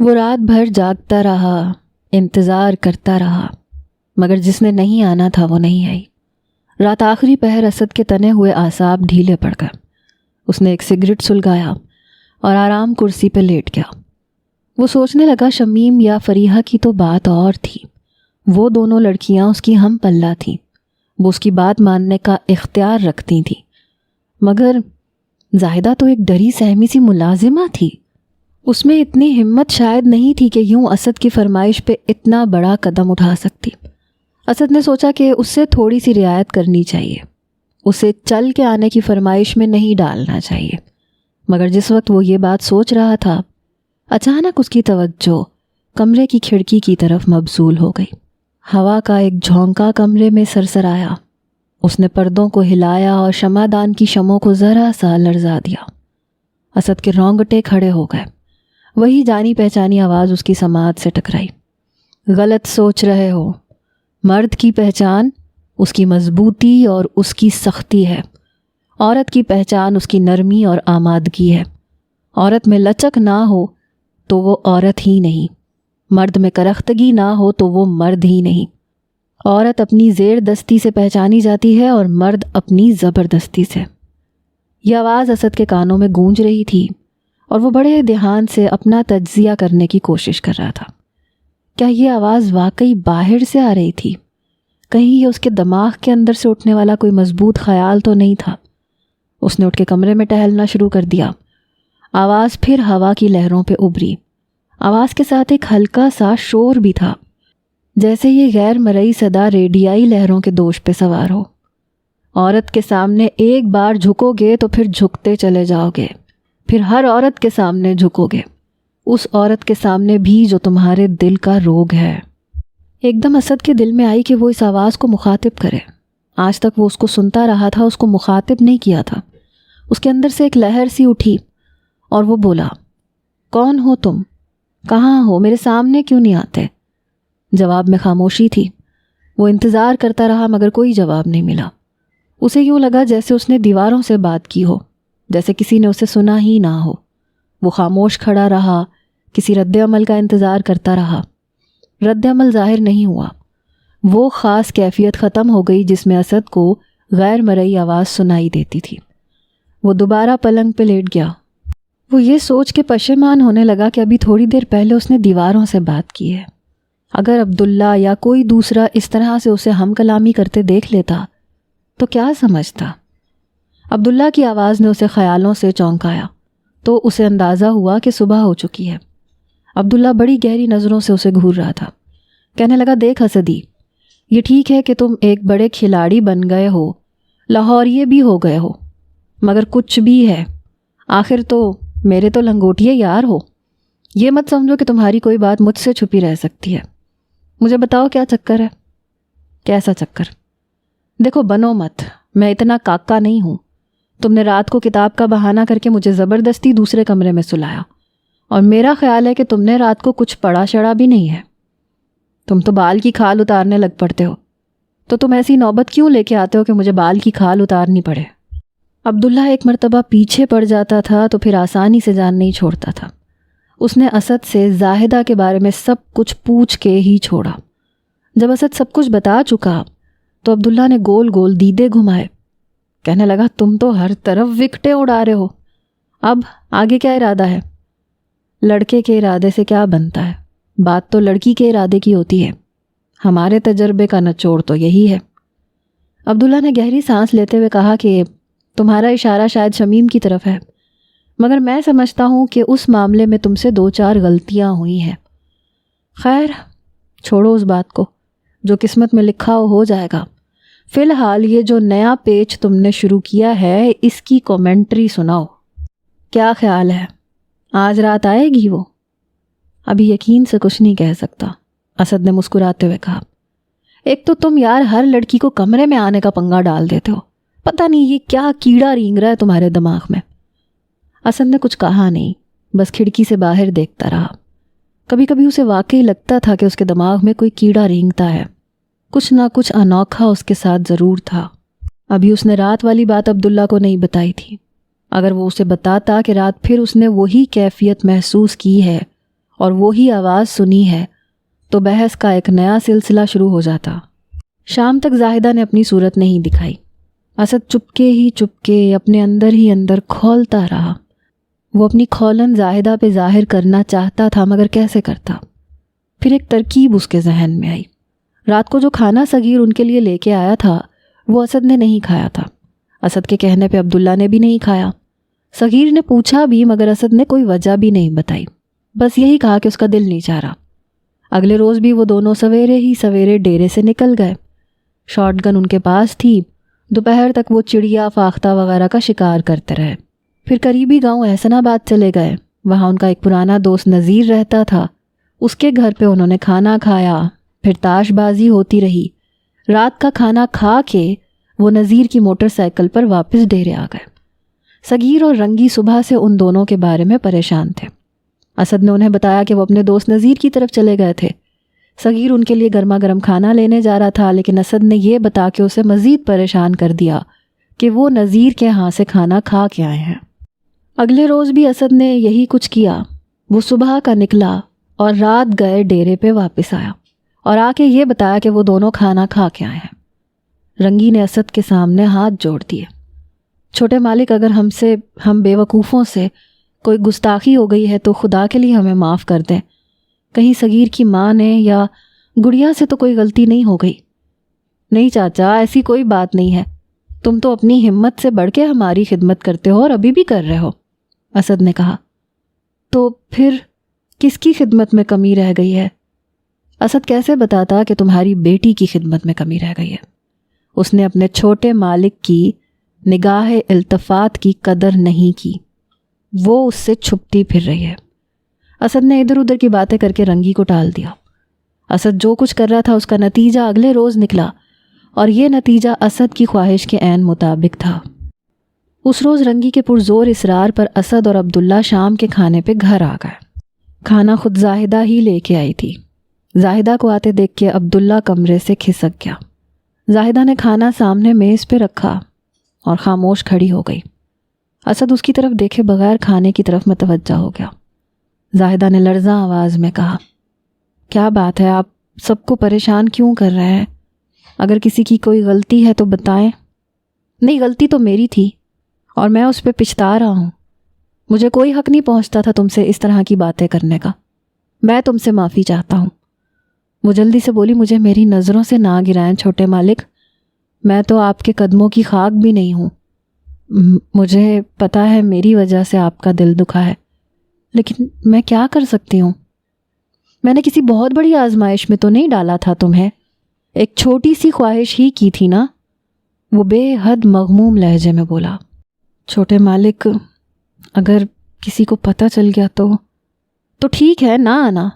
وہ رات بھر جاگتا رہا، انتظار کرتا رہا، مگر جس نے نہیں آنا تھا وہ نہیں آئی۔ رات آخری پہر اسد کے تنے ہوئے اعصاب ڈھیلے پڑ گئے۔ اس نے ایک سگریٹ سلگایا اور آرام کرسی پہ لیٹ گیا۔ وہ سوچنے لگا شمیم یا فریحہ کی تو بات اور تھی، وہ دونوں لڑکیاں اس کی ہم پلہ تھیں، وہ اس کی بات ماننے کا اختیار رکھتی تھیں، مگر زاہدہ تو ایک ڈری سہمی سی ملازمہ تھی۔ اس میں اتنی ہمت شاید نہیں تھی کہ یوں اسد کی فرمائش پہ اتنا بڑا قدم اٹھا سکتی۔ اسد نے سوچا کہ اس سے تھوڑی سی رعایت کرنی چاہیے، اسے چل کے آنے کی فرمائش میں نہیں ڈالنا چاہیے، مگر جس وقت وہ یہ بات سوچ رہا تھا اچانک اس کی توجہ کمرے کی کھڑکی کی طرف مبذول ہو گئی۔ ہوا کا ایک جھونکا کمرے میں سرسرایا۔ اس نے پردوں کو ہلایا اور شمعدان کی شمعوں کو ذرا سا لرزا دیا۔ اسد کے رونگٹے کھڑے ہو گئے۔ وہی جانی پہچانی آواز اس کی سماعت سے ٹکرائی۔ غلط سوچ رہے ہو، مرد کی پہچان اس کی مضبوطی اور اس کی سختی ہے، عورت کی پہچان اس کی نرمی اور آمادگی ہے۔ عورت میں لچک نہ ہو تو وہ عورت ہی نہیں، مرد میں کرختگی نہ ہو تو وہ مرد ہی نہیں۔ عورت اپنی زیر دستی سے پہچانی جاتی ہے اور مرد اپنی زبردستی سے۔ یہ آواز اسد کے کانوں میں گونج رہی تھی اور وہ بڑے دھیان سے اپنا تجزیہ کرنے کی کوشش کر رہا تھا۔ کیا یہ آواز واقعی باہر سے آ رہی تھی؟ کہیں یہ اس کے دماغ کے اندر سے اٹھنے والا کوئی مضبوط خیال تو نہیں تھا؟ اس نے اٹھ کے کمرے میں ٹہلنا شروع کر دیا۔ آواز پھر ہوا کی لہروں پہ ابھری۔ آواز کے ساتھ ایک ہلکا سا شور بھی تھا، جیسے یہ غیر مرئی صدا ریڈیائی لہروں کے دوش پہ سوار ہو۔ عورت کے سامنے ایک بار جھکو گے تو پھر جھکتے چلے جاؤ گے، پھر ہر عورت کے سامنے جھکو گے، اس عورت کے سامنے بھی جو تمہارے دل کا روگ ہے۔ ایک دم اسد کے دل میں آئی کہ وہ اس آواز کو مخاطب کرے۔ آج تک وہ اس کو سنتا رہا تھا، اس کو مخاطب نہیں کیا تھا۔ اس کے اندر سے ایک لہر سی اٹھی اور وہ بولا، کون ہو تم؟ کہاں ہو؟ میرے سامنے کیوں نہیں آتے؟ جواب میں خاموشی تھی۔ وہ انتظار کرتا رہا مگر کوئی جواب نہیں ملا۔ اسے یوں لگا جیسے اس نے دیواروں سے بات کی ہو، جیسے کسی نے اسے سنا ہی نہ ہو۔ وہ خاموش کھڑا رہا، کسی رد عمل کا انتظار کرتا رہا۔ رد عمل ظاہر نہیں ہوا۔ وہ خاص کیفیت ختم ہو گئی جس میں اسد کو غیر مرئی آواز سنائی دیتی تھی۔ وہ دوبارہ پلنگ پہ لیٹ گیا۔ وہ یہ سوچ کے پشیمان ہونے لگا کہ ابھی تھوڑی دیر پہلے اس نے دیواروں سے بات کی ہے۔ اگر عبداللہ یا کوئی دوسرا اس طرح سے اسے ہم کلامی کرتے دیکھ لیتا تو کیا سمجھتا؟ عبداللہ کی آواز نے اسے خیالوں سے چونکایا تو اسے اندازہ ہوا کہ صبح ہو چکی ہے۔ عبداللہ بڑی گہری نظروں سے اسے گھور رہا تھا۔ کہنے لگا، دیکھ اسدی، یہ ٹھیک ہے کہ تم ایک بڑے کھلاڑی بن گئے ہو، لاہوریے بھی ہو گئے ہو، مگر کچھ بھی ہے، آخر تو میرے تو لنگوٹیے یار ہو۔ یہ مت سمجھو کہ تمہاری کوئی بات مجھ سے چھپی رہ سکتی ہے۔ مجھے بتاؤ کیا چکر ہے؟ کیسا چکر؟ دیکھو بنو مت، میں اتنا کاکا نہیں ہوں۔ تم نے رات کو کتاب کا بہانہ کر کے مجھے زبردستی دوسرے کمرے میں سلایا، اور میرا خیال ہے کہ تم نے رات کو کچھ پڑھا شڑا بھی نہیں ہے۔ تم تو بال کی کھال اتارنے لگ پڑتے ہو، تو تم ایسی نوبت کیوں لے کے آتے ہو کہ مجھے بال کی کھال اتارنی پڑے؟ عبداللہ ایک مرتبہ پیچھے پڑ جاتا تھا تو پھر آسانی سے جان نہیں چھوڑتا تھا۔ اس نے اسد سے زاہدہ کے بارے میں سب کچھ پوچھ کے ہی چھوڑا۔ جب اسد سب کچھ بتا چکا تو عبداللہ نے گول گول دیدے گھمائے۔ کہنے لگا، تم تو ہر طرف وکٹیں اڑا رہے ہو، اب آگے کیا ارادہ ہے؟ لڑکے کے ارادے سے کیا بنتا ہے، بات تو لڑکی کے ارادے کی ہوتی ہے۔ ہمارے تجربے کا نچوڑ تو یہی ہے۔ عبداللہ نے گہری سانس لیتے ہوئے کہا کہ تمہارا اشارہ شاید شمیم کی طرف ہے، مگر میں سمجھتا ہوں کہ اس معاملے میں تم سے 2-4 غلطیاں ہوئی ہیں۔ خیر چھوڑو اس بات کو، جو قسمت میں لکھا ہو جائے گا۔ فی الحال یہ جو نیا پیج تم نے شروع کیا ہے اس کی کومنٹری سناؤ۔ کیا خیال ہے، آج رات آئے گی وہ؟ ابھی یقین سے کچھ نہیں کہہ سکتا، اسد نے مسکراتے ہوئے کہا۔ ایک تو تم یار ہر لڑکی کو کمرے میں آنے کا پنگا ڈال دیتے ہو، پتہ نہیں یہ کیا کیڑا رینگ رہا ہے تمہارے دماغ میں۔ اسد نے کچھ کہا نہیں، بس کھڑکی سے باہر دیکھتا رہا۔ کبھی کبھی اسے واقعی لگتا تھا کہ اس کے دماغ میں کوئی کیڑا رینگتا ہے، کچھ نہ کچھ انوکھا اس کے ساتھ ضرور تھا۔ ابھی اس نے رات والی بات عبداللہ کو نہیں بتائی تھی۔ اگر وہ اسے بتاتا کہ رات پھر اس نے وہی کیفیت محسوس کی ہے اور وہی آواز سنی ہے تو بحث کا ایک نیا سلسلہ شروع ہو جاتا۔ شام تک زاہدہ نے اپنی صورت نہیں دکھائی۔ اسد چپکے ہی چپکے اپنے اندر ہی اندر کھولتا رہا۔ وہ اپنی کھولن زاہدہ پہ ظاہر کرنا چاہتا تھا، مگر کیسے کرتا؟ پھر ایک ترکیب اس کے ذہن میں آئی۔ رات کو جو کھانا صغیر ان کے لیے لے کے آیا تھا وہ اسد نے نہیں کھایا تھا۔ اسد کے کہنے پہ عبداللہ نے بھی نہیں کھایا۔ صغیر نے پوچھا بھی مگر اسد نے کوئی وجہ بھی نہیں بتائی، بس یہی کہا کہ اس کا دل نہیں چاہ رہا۔ اگلے روز بھی وہ دونوں سویرے ہی سویرے ڈیرے سے نکل گئے۔ شارٹ گن ان کے پاس تھی۔ دوپہر تک وہ چڑیا فاختہ وغیرہ کا شکار کرتے رہے۔ پھر قریبی گاؤں احسن آباد چلے گئے۔ وہاں ان کا ایک پرانا دوست نذیر رہتا تھا۔ اس کے گھر پہ انہوں نے کھانا کھایا، پھر تاش بازی ہوتی رہی۔ رات کا کھانا کھا کے وہ نذیر کی موٹر سائیکل پر واپس ڈیرے آ گئے۔ صغیر اور رنگی صبح سے ان دونوں کے بارے میں پریشان تھے۔ اسد نے انہیں بتایا کہ وہ اپنے دوست نذیر کی طرف چلے گئے تھے۔ صغیر ان کے لیے گرما گرم کھانا لینے جا رہا تھا، لیکن اسد نے یہ بتا کے اسے مزید پریشان کر دیا کہ وہ نذیر کے ہاں سے کھانا کھا کے آئے ہیں۔ اگلے روز بھی اسد نے یہی کچھ کیا۔ وہ صبح کا نکلا اور رات گئے ڈیرے پہ واپس آیا اور آ کے یہ بتایا کہ وہ دونوں کھانا کھا کے آئے ہیں۔ رنگی نے اسد کے سامنے ہاتھ جوڑ دیے۔ چھوٹے مالک، اگر ہم بے وقوفوں سے کوئی گستاخی ہو گئی ہے تو خدا کے لیے ہمیں معاف کر دیں۔ کہیں صغیر کی ماں نے یا گڑیا سے تو کوئی غلطی نہیں ہو گئی؟ نہیں چاچا، ایسی کوئی بات نہیں ہے۔ تم تو اپنی ہمت سے بڑھ کے ہماری خدمت کرتے ہو اور ابھی بھی کر رہے ہو، اسد نے کہا۔ تو پھر کس کی خدمت میں کمی رہ گئی ہے؟ اسد کیسے بتاتا کہ تمہاری بیٹی کی خدمت میں کمی رہ گئی ہے؟ اس نے اپنے چھوٹے مالک کی نگاہ التفات کی قدر نہیں کی۔ وہ اس سے چھپتی پھر رہی ہے۔ اسد نے ادھر ادھر کی باتیں کر کے رنگی کو ٹال دیا۔ اسد جو کچھ کر رہا تھا اس کا نتیجہ اگلے روز نکلا، اور یہ نتیجہ اسد کی خواہش کے عین مطابق تھا۔ اس روز رنگی کے پرزور اصرار پر اسد اور عبداللہ شام کے کھانے پہ گھر آ گئے۔ کھانا خود زاہدہ ہی لے کے آئی تھی۔ زاہدہ کو آتے دیکھ کے عبداللہ کمرے سے کھسک گیا۔ زاہدہ نے کھانا سامنے میز پہ رکھا اور خاموش کھڑی ہو گئی۔ اسد اس کی طرف دیکھے بغیر کھانے کی طرف متوجہ ہو گیا۔ زاہدہ نے لرزاں آواز میں کہا، کیا بات ہے، آپ سب کو پریشان کیوں کر رہے ہیں؟ اگر کسی کی کوئی غلطی ہے تو بتائیں۔ نہیں، غلطی تو میری تھی اور میں اس پہ پچھتا رہا ہوں۔ مجھے کوئی حق نہیں پہنچتا تھا تم سے اس طرح کی باتیں کرنے کا۔ میں تم سے معافی چاہتا ہوں۔ وہ جلدی سے بولی، مجھے میری نظروں سے نہ گرائیں چھوٹے مالک، میں تو آپ کے قدموں کی خاک بھی نہیں ہوں۔ مجھے پتا ہے میری وجہ سے آپ کا دل دکھا ہے، لیکن میں کیا کر سکتی ہوں؟ میں نے کسی بہت بڑی آزمائش میں تو نہیں ڈالا تھا تمہیں، ایک چھوٹی سی خواہش ہی کی تھی نا۔ وہ بے حد مغموم لہجے میں بولا، چھوٹے مالک، اگر کسی کو پتہ چل گیا تو ٹھیک ہے، نہ آنا۔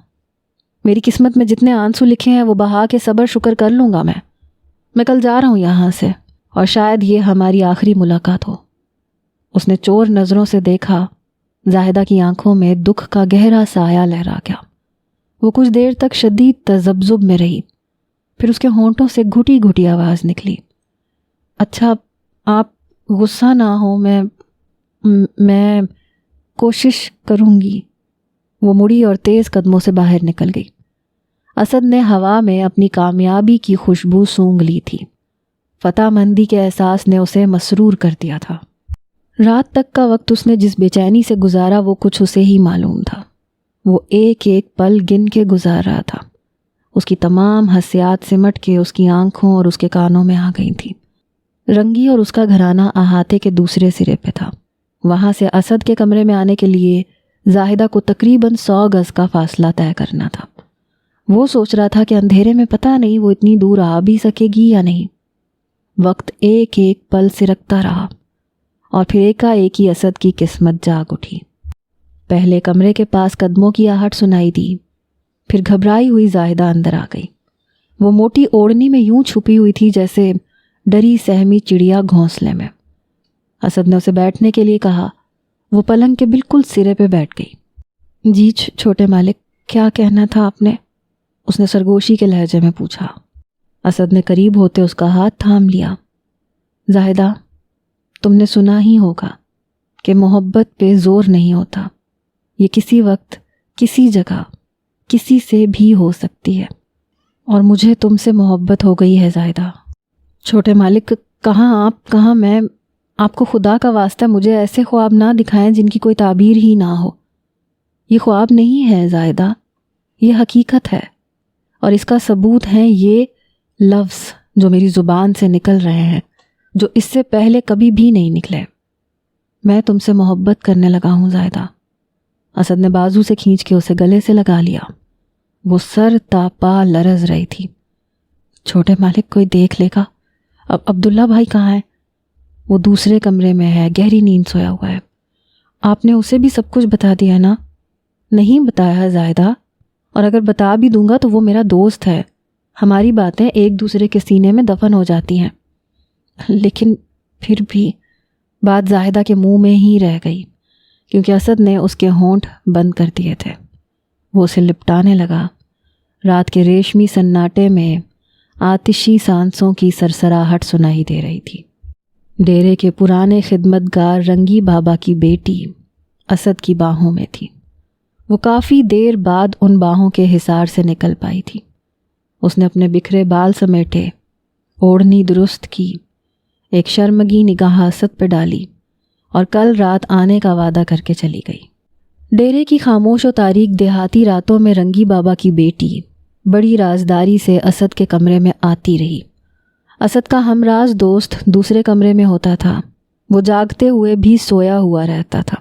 میری قسمت میں جتنے آنسو لکھے ہیں وہ بہا کے صبر شکر کر لوں گا۔ میں کل جا رہا ہوں یہاں سے، اور شاید یہ ہماری آخری ملاقات ہو۔ اس نے چور نظروں سے دیکھا۔ زاہدہ کی آنکھوں میں دکھ کا گہرا سایہ لہرا گیا۔ وہ کچھ دیر تک شدید تذبذب میں رہی، پھر اس کے ہونٹوں سے گھٹی گھٹی آواز نکلی، اچھا آپ غصہ نہ ہو، میں کوشش کروں گی۔ وہ مڑی اور تیز قدموں سے باہر نکل گئی۔ اسد نے ہوا میں اپنی کامیابی کی خوشبو سونگھ لی تھی۔ فتح مندی کے احساس نے اسے مسرور کر دیا تھا۔ رات تک کا وقت اس نے جس بے چینی سے گزارا وہ کچھ اسے ہی معلوم تھا۔ وہ ایک ایک پل گن کے گزار رہا تھا۔ اس کی تمام حسیات سمٹ کے اس کی آنکھوں اور اس کے کانوں میں آ گئی تھی۔ رنگی اور اس کا گھرانہ احاطے کے دوسرے سرے پہ تھا۔ وہاں سے اسد کے کمرے میں آنے کے لیے زاہدہ کو تقریباً 100 گز کا فاصلہ طے کرنا تھا۔ وہ سوچ رہا تھا کہ اندھیرے میں پتہ نہیں وہ اتنی دور آ بھی سکے گی یا نہیں۔ وقت ایک ایک پل سرکتا رہا اور پھر ایک ہی اسد کی قسمت جاگ اٹھی۔ پہلے کمرے کے پاس قدموں کی آہٹ سنائی دی، پھر گھبرائی ہوئی زاہدہ اندر آ گئی۔ وہ موٹی اوڑھنی میں یوں چھپی ہوئی تھی جیسے ڈری سہمی چڑیا گھونسلے میں۔ اسد نے اسے بیٹھنے کے لیے کہا۔ وہ پلنگ کے بالکل سرے پہ بیٹھ گئی۔ جی چھوٹے مالک، کیا کہنا تھا آپ نے؟ اس نے سرگوشی کے لہجے میں پوچھا۔ اسد نے قریب ہوتے اس کا ہاتھ تھام لیا۔ زاہدہ، تم نے سنا ہی ہوگا کہ محبت پہ زور نہیں ہوتا، یہ کسی وقت کسی جگہ کسی سے بھی ہو سکتی ہے، اور مجھے تم سے محبت ہو گئی ہے زاہدہ۔ چھوٹے مالک، کہاں آپ کہاں میں، آپ کو خدا کا واسطہ مجھے ایسے خواب نہ دکھائیں جن کی کوئی تعبیر ہی نہ ہو۔ یہ خواب نہیں ہے زاہدہ، یہ حقیقت ہے، اور اس کا ثبوت ہیں یہ لفظ جو میری زبان سے نکل رہے ہیں، جو اس سے پہلے کبھی بھی نہیں نکلے۔ میں تم سے محبت کرنے لگا ہوں زاہدہ۔ اسد نے بازو سے کھینچ کے اسے گلے سے لگا لیا۔ وہ سر تا پا لرز رہی تھی۔ چھوٹے مالک، کوئی دیکھ لے گا؟ اب عبداللہ بھائی کہاں ہے؟ وہ دوسرے کمرے میں ہے، گہری نیند سویا ہوا ہے۔ آپ نے اسے بھی سب کچھ بتا دیا نا؟ نہیں بتایا زاہدہ، اور اگر بتا بھی دوں گا تو وہ میرا دوست ہے، ہماری باتیں ایک دوسرے کے سینے میں دفن ہو جاتی ہیں۔ لیکن پھر بھی بات زاہدہ کے منہ میں ہی رہ گئی، کیونکہ اسد نے اس کے ہونٹ بند کر دیے تھے۔ وہ اسے لپٹانے لگا۔ رات کے ریشمی سناٹے میں آتشی سانسوں کی سرسراہٹ سنائی دے رہی تھی۔ ڈیرے کے پرانے خدمتگار رنگی بابا کی بیٹی اسد کی باہوں میں تھی۔ وہ کافی دیر بعد ان باہوں کے حصار سے نکل پائی تھی۔ اس نے اپنے بکھرے بال سمیٹے، اوڑھنی درست کی، ایک شرمگی نگاہ اسد پہ ڈالی، اور کل رات آنے کا وعدہ کر کے چلی گئی۔ ڈیرے کی خاموش و تاریک دیہاتی راتوں میں رنگی بابا کی بیٹی بڑی رازداری سے اسد کے کمرے میں آتی رہی۔ اسد کا ہمراز دوست دوسرے کمرے میں ہوتا تھا، وہ جاگتے ہوئے بھی سویا ہوا رہتا تھا۔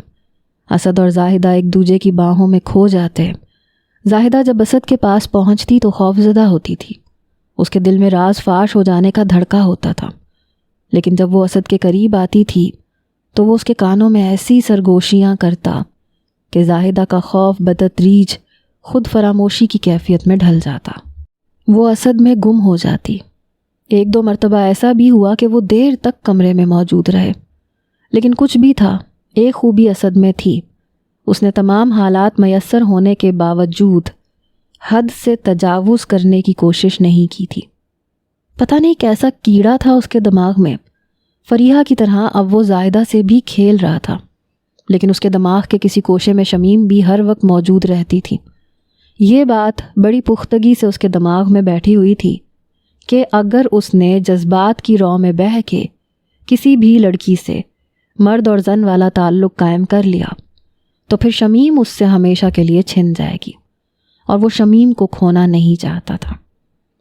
اسد اور زاہدہ ایک دوسرے کی باہوں میں کھو جاتے۔ زاہدہ جب اسد کے پاس پہنچتی تو خوفزدہ ہوتی تھی، اس کے دل میں راز فاش ہو جانے کا دھڑکا ہوتا تھا، لیکن جب وہ اسد کے قریب آتی تھی تو وہ اس کے کانوں میں ایسی سرگوشیاں کرتا کہ زاہدہ کا خوف بتدریج خود فراموشی کی کیفیت میں ڈھل جاتا۔ وہ اسد میں گم ہو جاتی۔ ایک دو مرتبہ ایسا بھی ہوا کہ وہ دیر تک کمرے میں موجود رہے، لیکن کچھ بھی تھا، ایک خوبی اسد میں تھی، اس نے تمام حالات میسر ہونے کے باوجود حد سے تجاوز کرنے کی کوشش نہیں کی تھی۔ پتہ نہیں کیسا کیڑا تھا اس کے دماغ میں، فریحہ کی طرح اب وہ زاہدہ سے بھی کھیل رہا تھا، لیکن اس کے دماغ کے کسی کوشے میں شمیم بھی ہر وقت موجود رہتی تھی۔ یہ بات بڑی پختگی سے اس کے دماغ میں بیٹھی ہوئی تھی کہ اگر اس نے جذبات کی رو میں بہہ کے کسی بھی لڑکی سے مرد اور زن والا تعلق قائم کر لیا تو پھر شمیم اس سے ہمیشہ کے لیے چھن جائے گی، اور وہ شمیم کو کھونا نہیں چاہتا تھا۔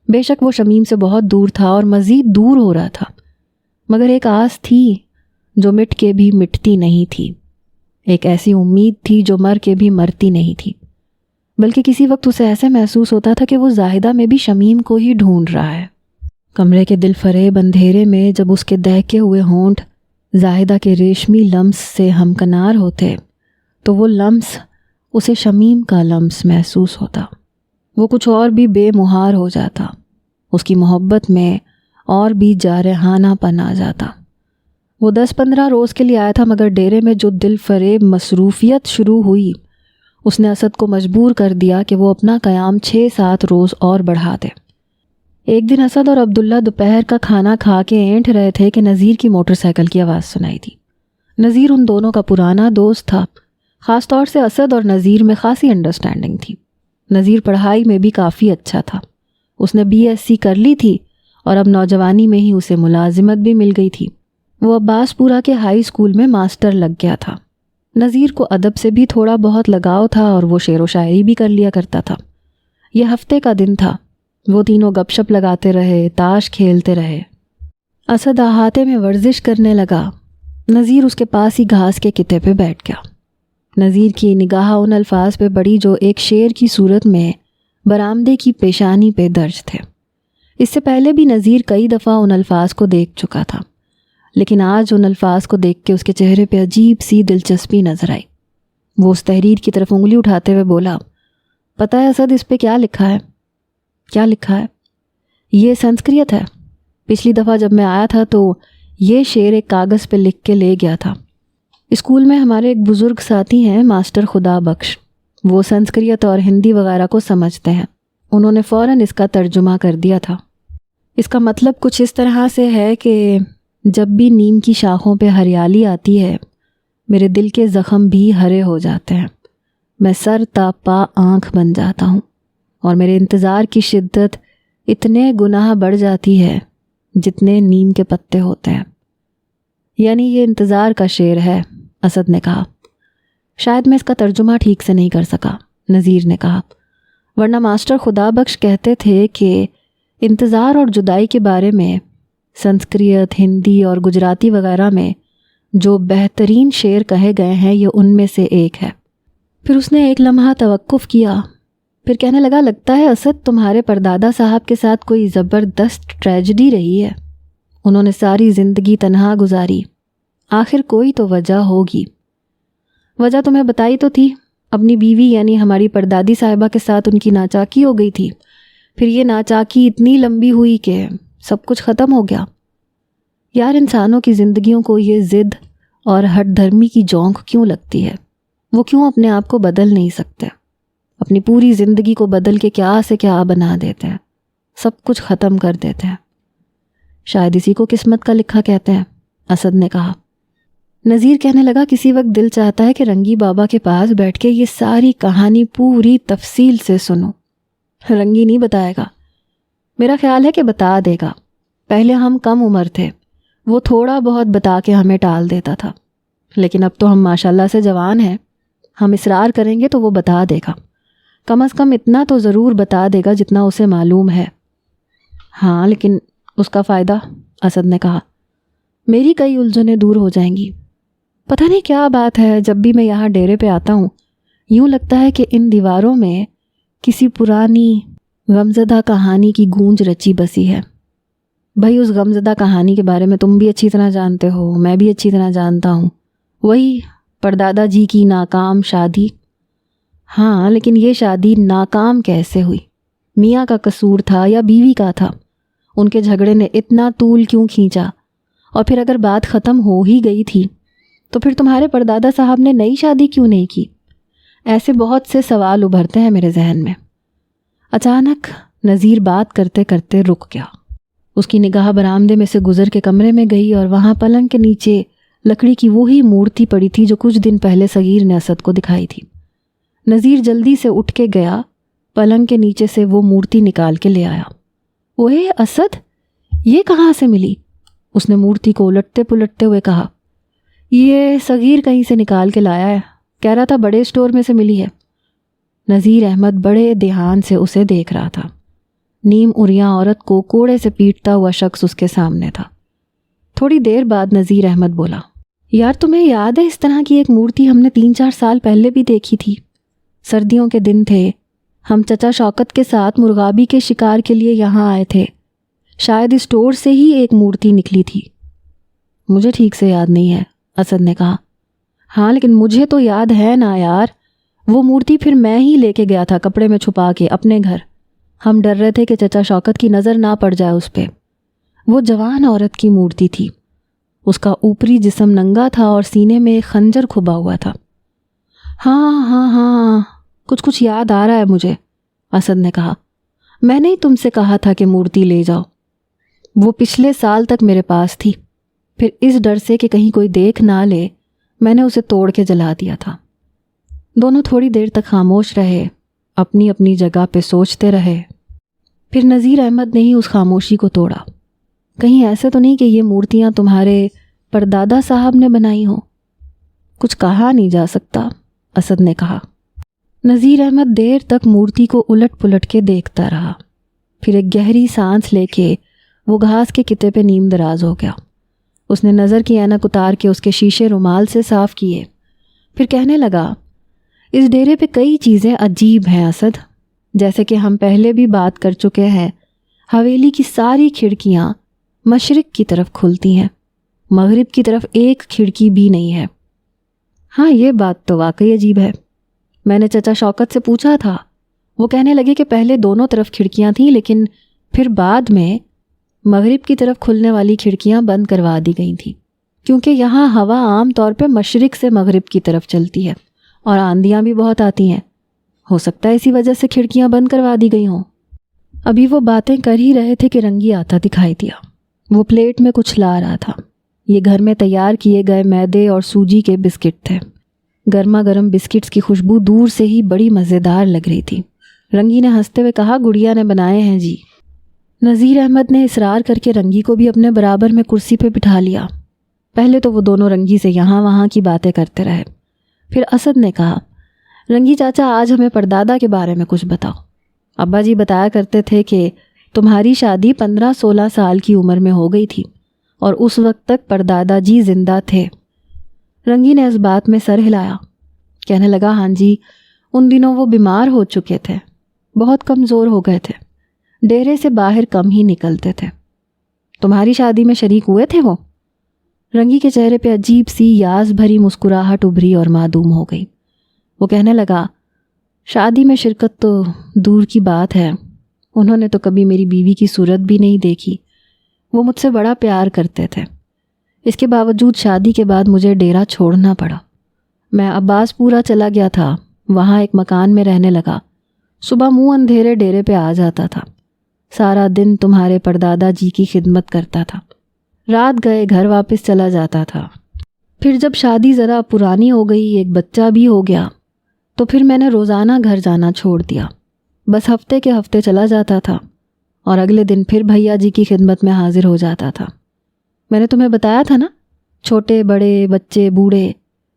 بے شک وہ شمیم سے بہت دور تھا اور مزید دور ہو رہا تھا، مگر ایک آس تھی جو مٹ کے بھی مٹتی نہیں تھی، ایک ایسی امید تھی جو مر کے بھی مرتی نہیں تھی، بلکہ کسی وقت اسے ایسے محسوس ہوتا تھا کہ وہ زاہدہ میں بھی شمیم کو ہی ڈھونڈ رہا ہے۔ کمرے کے دل فریب اندھیرے میں جب اس کے دہکے ہوئے ہونٹ زاہدہ کے ریشمی لمس سے ہمکنار ہوتے تو وہ لمس اسے شمیم کا لمس محسوس ہوتا۔ وہ کچھ اور بھی بے مہار ہو جاتا، اس کی محبت میں اور بھی جارحانہ پن آ جاتا۔ وہ 10-15 روز کے لیے آیا تھا، مگر ڈیرے میں جو دل فریب مصروفیت شروع ہوئی اس نے اسد کو مجبور کر دیا کہ وہ اپنا قیام 6-7 روز اور بڑھا دے۔ ایک دن اسد اور عبداللہ دوپہر کا کھانا کھا کے اینٹھ رہے تھے کہ نذیر کی موٹر سائیکل کی آواز سنائی دی۔ نذیر ان دونوں کا پرانا دوست تھا، خاص طور سے اسد اور نذیر میں خاصی انڈرسٹینڈنگ تھی۔ نذیر پڑھائی میں بھی کافی اچھا تھا، اس نے BSc کر لی تھی اور اب نوجوانی میں ہی اسے ملازمت بھی مل گئی تھی۔ وہ عباس پورہ کے ہائی اسکول میں ماسٹر لگ گیا تھا۔ نذیر کو ادب سے بھی تھوڑا بہت لگاؤ تھا اور وہ شعر و شاعری بھی کر لیا کرتا تھا۔ یہ ہفتے کا دن تھا، وہ تینوں گپ شپ لگاتے رہے، تاش کھیلتے رہے۔ اسد احاطے میں ورزش کرنے لگا، نذیر اس کے پاس ہی گھاس کے کتے پہ بیٹھ گیا۔ نذیر کی نگاہ ان الفاظ پہ پڑی جو ایک شعر کی صورت میں برآمدے کی پیشانی پہ درج تھے۔ اس سے پہلے بھی نذیر کئی دفعہ ان الفاظ کو دیکھ چکا تھا، لیکن آج ان الفاظ کو دیکھ کے اس کے چہرے پہ عجیب سی دلچسپی نظر آئی۔ وہ اس تحریر کی طرف انگلی اٹھاتے ہوئے بولا، پتہ ہے اسد اس پہ کیا لکھا ہے؟ کیا لکھا ہے؟ یہ سنسکریت ہے۔ پچھلی دفعہ جب میں آیا تھا تو یہ شعر ایک کاغذ پہ لکھ کے لے گیا تھا۔ اسکول میں ہمارے ایک بزرگ ساتھی ہیں ماسٹر خدا بخش، وہ سنسکریت اور ہندی وغیرہ کو سمجھتے ہیں، انہوں نے فوراً اس کا ترجمہ کر دیا تھا۔ اس کا مطلب کچھ اس طرح سے ہے کہ جب بھی نیم کی شاخوں پہ ہریالی آتی ہے میرے دل کے زخم بھی ہرے ہو جاتے ہیں، میں سر تا پا آنکھ بن جاتا ہوں، اور میرے انتظار کی شدت اتنے گناہ بڑھ جاتی ہے جتنے نیم کے پتے ہوتے ہیں۔ یعنی یہ انتظار کا شعر ہے، اسد نے کہا۔ شاید میں اس کا ترجمہ ٹھیک سے نہیں کر سکا، نذیر نے کہا، ورنہ ماسٹر خدا بخش کہتے تھے کہ انتظار اور جدائی کے بارے میں سنسکرت، ہندی اور گجراتی وغیرہ میں جو بہترین شعر کہے گئے ہیں یہ ان میں سے ایک ہے۔ پھر اس نے ایک لمحہ توقف کیا، پھر کہنے لگا، لگتا ہے اسد تمہارے پردادا صاحب کے ساتھ کوئی زبردست ٹریجڈی رہی ہے۔ انہوں نے ساری زندگی تنہا گزاری، آخر کوئی تو وجہ ہوگی۔ وجہ تمہیں بتائی تو تھی، اپنی بیوی یعنی ہماری پردادی صاحبہ کے ساتھ ان کی ناچاکی ہو گئی تھی، پھر یہ ناچاکی اتنی لمبی ہوئی کہ سب کچھ ختم ہو گیا۔ یار انسانوں کی زندگیوں کو یہ ضد اور ہٹ دھرمی کی جونک کیوں لگتی ہے؟ وہ کیوں اپنے آپ کو بدل نہیں سکتے؟ اپنی پوری زندگی کو بدل کے کیا سے کیا بنا دیتے ہیں، سب کچھ ختم کر دیتے ہیں۔ شاید اسی کو قسمت کا لکھا کہتے ہیں، اسد نے کہا۔ نذیر کہنے لگا، کسی وقت دل چاہتا ہے کہ رنگی بابا کے پاس بیٹھ کے یہ ساری کہانی پوری تفصیل سے سنو۔ رنگی نہیں بتائے گا، میرا خیال ہے کہ بتا دے گا۔ پہلے ہم کم عمر تھے، وہ تھوڑا بہت بتا کے ہمیں ٹال دیتا تھا، لیکن اب تو ہم ماشاءاللہ سے جوان ہیں، ہم اصرار کریں گے تو وہ بتا دے گا، کم از کم اتنا تو ضرور بتا دے گا جتنا اسے معلوم ہے۔ ہاں لیکن اس کا فائدہ، اسد نے کہا، میری کئی الجھنیں دور ہو جائیں گی۔ پتہ نہیں کیا بات ہے، جب بھی میں یہاں ڈیرے پہ آتا ہوں یوں لگتا ہے کہ ان دیواروں میں کسی پرانی غمزدہ کہانی کی گونج رچی بسی ہے۔ بھائی اس غمزدہ کہانی کے بارے میں تم بھی اچھی طرح جانتے ہو، میں بھی اچھی طرح جانتا ہوں، وہی پردادا جی کی ناکام شادی۔ ہاں لیکن یہ شادی ناکام کیسے ہوئی؟ میاں کا قصور تھا یا بیوی کا تھا؟ ان کے جھگڑے نے اتنا طول کیوں کھینچا؟ اور پھر اگر بات ختم ہو ہی گئی تھی تو پھر تمہارے پردادا صاحب نے نئی شادی کیوں نہیں کی؟ ایسے بہت سے سوال ابھرتے ہیں میرے ذہن میں۔ اچانک نذیر بات کرتے کرتے رک گیا۔ اس کی نگاہ برآمدے میں سے گزر کے کمرے میں گئی اور وہاں پلنگ کے نیچے لکڑی کی وہی مورتی پڑی تھی جو کچھ دن پہلے صغیر نے اسد کو دکھائی تھی۔ نذیر جلدی سے اٹھ کے گیا، پلنگ کے نیچے سے وہ مورتی نکال کے لے آیا۔ اوہے اسد، یہ کہاں سے ملی؟ اس نے مورتی کو الٹتے پلٹتے ہوئے کہا۔ یہ صغیر کہیں سے نکال کے لایا ہے، کہہ رہا تھا بڑے اسٹور میں سے ملی ہے۔ نذیر احمد بڑے دھیان سے اسے دیکھ رہا تھا۔ نیم اریاں عورت کو کوڑے سے پیٹتا ہوا شخص اس کے سامنے تھا۔ تھوڑی دیر بعد نذیر احمد بولا، یار تمہیں یاد ہے اس طرح کی ایک مورتی ہم نے 3-4 سال پہلے بھی دیکھی تھی؟ سردیوں کے دن تھے، ہم چچا شوکت کے ساتھ مرغابی کے شکار کے لیے یہاں آئے تھے، شاید اسٹور سے ہی ایک مورتی نکلی تھی۔ مجھے ٹھیک سے یاد نہیں ہے، اسد نے کہا۔ ہاں لیکن مجھے تو یاد ہے نا یار، وہ مورتی پھر میں ہی لے کے گیا تھا کپڑے میں چھپا کے اپنے گھر۔ ہم ڈر رہے تھے کہ چچا شوکت کی نظر نہ پڑ جائے اس پہ۔ وہ جوان عورت کی مورتی تھی، اس کا اوپری جسم ننگا تھا اور سینے میں ایک خنجر کھبا ہوا تھا۔ ہاں کچھ یاد آ رہا ہے مجھے، اسد نے کہا۔ میں نے تم سے کہا تھا کہ مورتی لے جاؤ، وہ پچھلے سال تک میرے پاس تھی، پھر اس ڈر سے کہ کہیں کوئی دیکھ نہ لے میں نے اسے توڑ کے جلا دیا تھا۔ دونوں تھوڑی دیر تک خاموش رہے، اپنی اپنی جگہ پہ سوچتے رہے۔ پھر نذیر احمد نے ہی اس خاموشی کو توڑا۔ کہیں ایسے تو نہیں کہ یہ مورتیاں تمہارے پردادا صاحب نے بنائی ہوں؟ کچھ کہا نہیں جا سکتا، اسد نے کہا۔ نذیر احمد دیر تک مورتی کو الٹ پلٹ کے دیکھتا رہا، پھر ایک گہری سانس لے کے وہ گھاس کے کتے پہ نیم دراز ہو گیا۔ اس نے نظر کی اینک اتار کے اس کے شیشے رومال سے صاف کیے، پھر کہنے لگا، اس ڈیرے پہ کئی چیزیں عجیب ہیں اسد، جیسے کہ ہم پہلے بھی بات کر چکے ہیں، حویلی کی ساری کھڑکیاں مشرق کی طرف کھلتی ہیں، مغرب کی طرف ایک کھڑکی بھی نہیں ہے۔ ہاں یہ بات تو واقعی عجیب ہے۔ میں نے چچا شوکت سے پوچھا تھا، وہ کہنے لگے کہ پہلے دونوں طرف کھڑکیاں تھیں لیکن پھر بعد میں مغرب کی طرف کھلنے والی کھڑکیاں بند کروا دی گئی تھیں، کیونکہ یہاں ہوا عام طور پہ مشرق سے مغرب کی طرف چلتی ہے اور آندیاں بھی بہت آتی ہیں، ہو سکتا ہے اسی وجہ سے کھڑکیاں بند کروا دی گئی ہوں۔ ابھی وہ باتیں کر ہی رہے تھے کہ رنگی آتا دکھائی دیا۔ وہ پلیٹ میں کچھ لا رہا تھا۔ یہ گھر میں تیار کیے گئے میدے اور سوجی کے بسکٹ تھے۔ گرما گرم بسکٹس کی خوشبو دور سے ہی بڑی مزیدار لگ رہی تھی۔ رنگی نے ہنستے ہوئے کہا گڑیا نے بنائے ہیں جی۔ نذیر احمد نے اصرار کر کے رنگی کو بھی اپنے برابر میں کرسی پہ بٹھا لیا۔ پہلے تو وہ دونوں رنگی سے یہاں وہاں کی باتیں کرتے رہے۔ پھر اسد نے کہا رنگی چاچا آج ہمیں پردادا کے بارے میں کچھ بتاؤ۔ ابا جی بتایا کرتے تھے کہ تمہاری شادی 15-16 سال کی عمر میں ہو گئی تھی اور اس وقت تک پردادا جی زندہ تھے۔ رنگی نے اس بات میں سر ہلایا، کہنے لگا ہاں جی، ان دنوں وہ بیمار ہو چکے تھے، بہت کمزور ہو گئے تھے، ڈیرے سے باہر کم ہی نکلتے تھے۔ تمہاری شادی میں شریک ہوئے تھے وہ؟ رنگی کے چہرے پہ عجیب سی یاس بھری مسکراہٹ ابھری اور معدوم ہو گئی۔ وہ کہنے لگا شادی میں شرکت تو دور کی بات ہے، انہوں نے تو کبھی میری بیوی کی صورت بھی نہیں دیکھی۔ وہ مجھ سے بڑا پیار کرتے تھے، اس کے باوجود شادی کے بعد مجھے ڈیرا چھوڑنا پڑا۔ میں عباس پورا چلا گیا تھا، وہاں ایک مکان میں رہنے لگا۔ صبح منہ اندھیرے ڈیرے پہ آ جاتا تھا، سارا دن تمہارے پردادا جی کی خدمت کرتا تھا، رات گئے گھر واپس چلا جاتا تھا۔ پھر جب شادی ذرا پرانی ہو گئی، ایک بچہ بھی ہو گیا، تو پھر میں نے روزانہ گھر جانا چھوڑ دیا، بس ہفتے کے ہفتے چلا جاتا تھا اور اگلے دن پھر بھیا جی کی خدمت میں حاضر ہو جاتا تھا۔ میں نے تمہیں بتایا تھا نا، چھوٹے بڑے بچے بوڑھے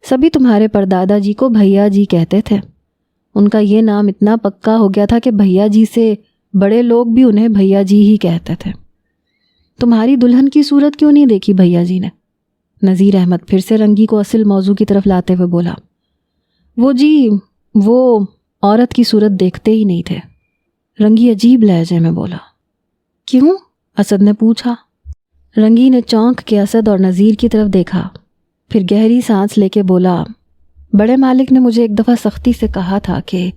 سبھی تمہارے پردادا جی کو بھیا جی کہتے تھے۔ ان کا یہ نام اتنا پکا ہو گیا تھا کہ بھیا جی سے بڑے لوگ بھی انہیں بھیا جی ہی کہتے تھے۔ تمہاری دلہن کی صورت کیوں نہیں دیکھی بھیا جی نے؟ نذیر احمد پھر سے رنگی کو اصل موضوع کی طرف لاتے ہوئے بولا۔ وہ عورت کی صورت دیکھتے ہی نہیں تھے۔ رنگی عجیب لہجے میں بولا۔ کیوں؟ اسد نے پوچھا۔ رنگی نے چونک کے اسد اور نذیر کی طرف دیکھا، پھر گہری سانس لے کے بولا، بڑے مالک نے مجھے ایک دفعہ سختی سے کہا تھا کہ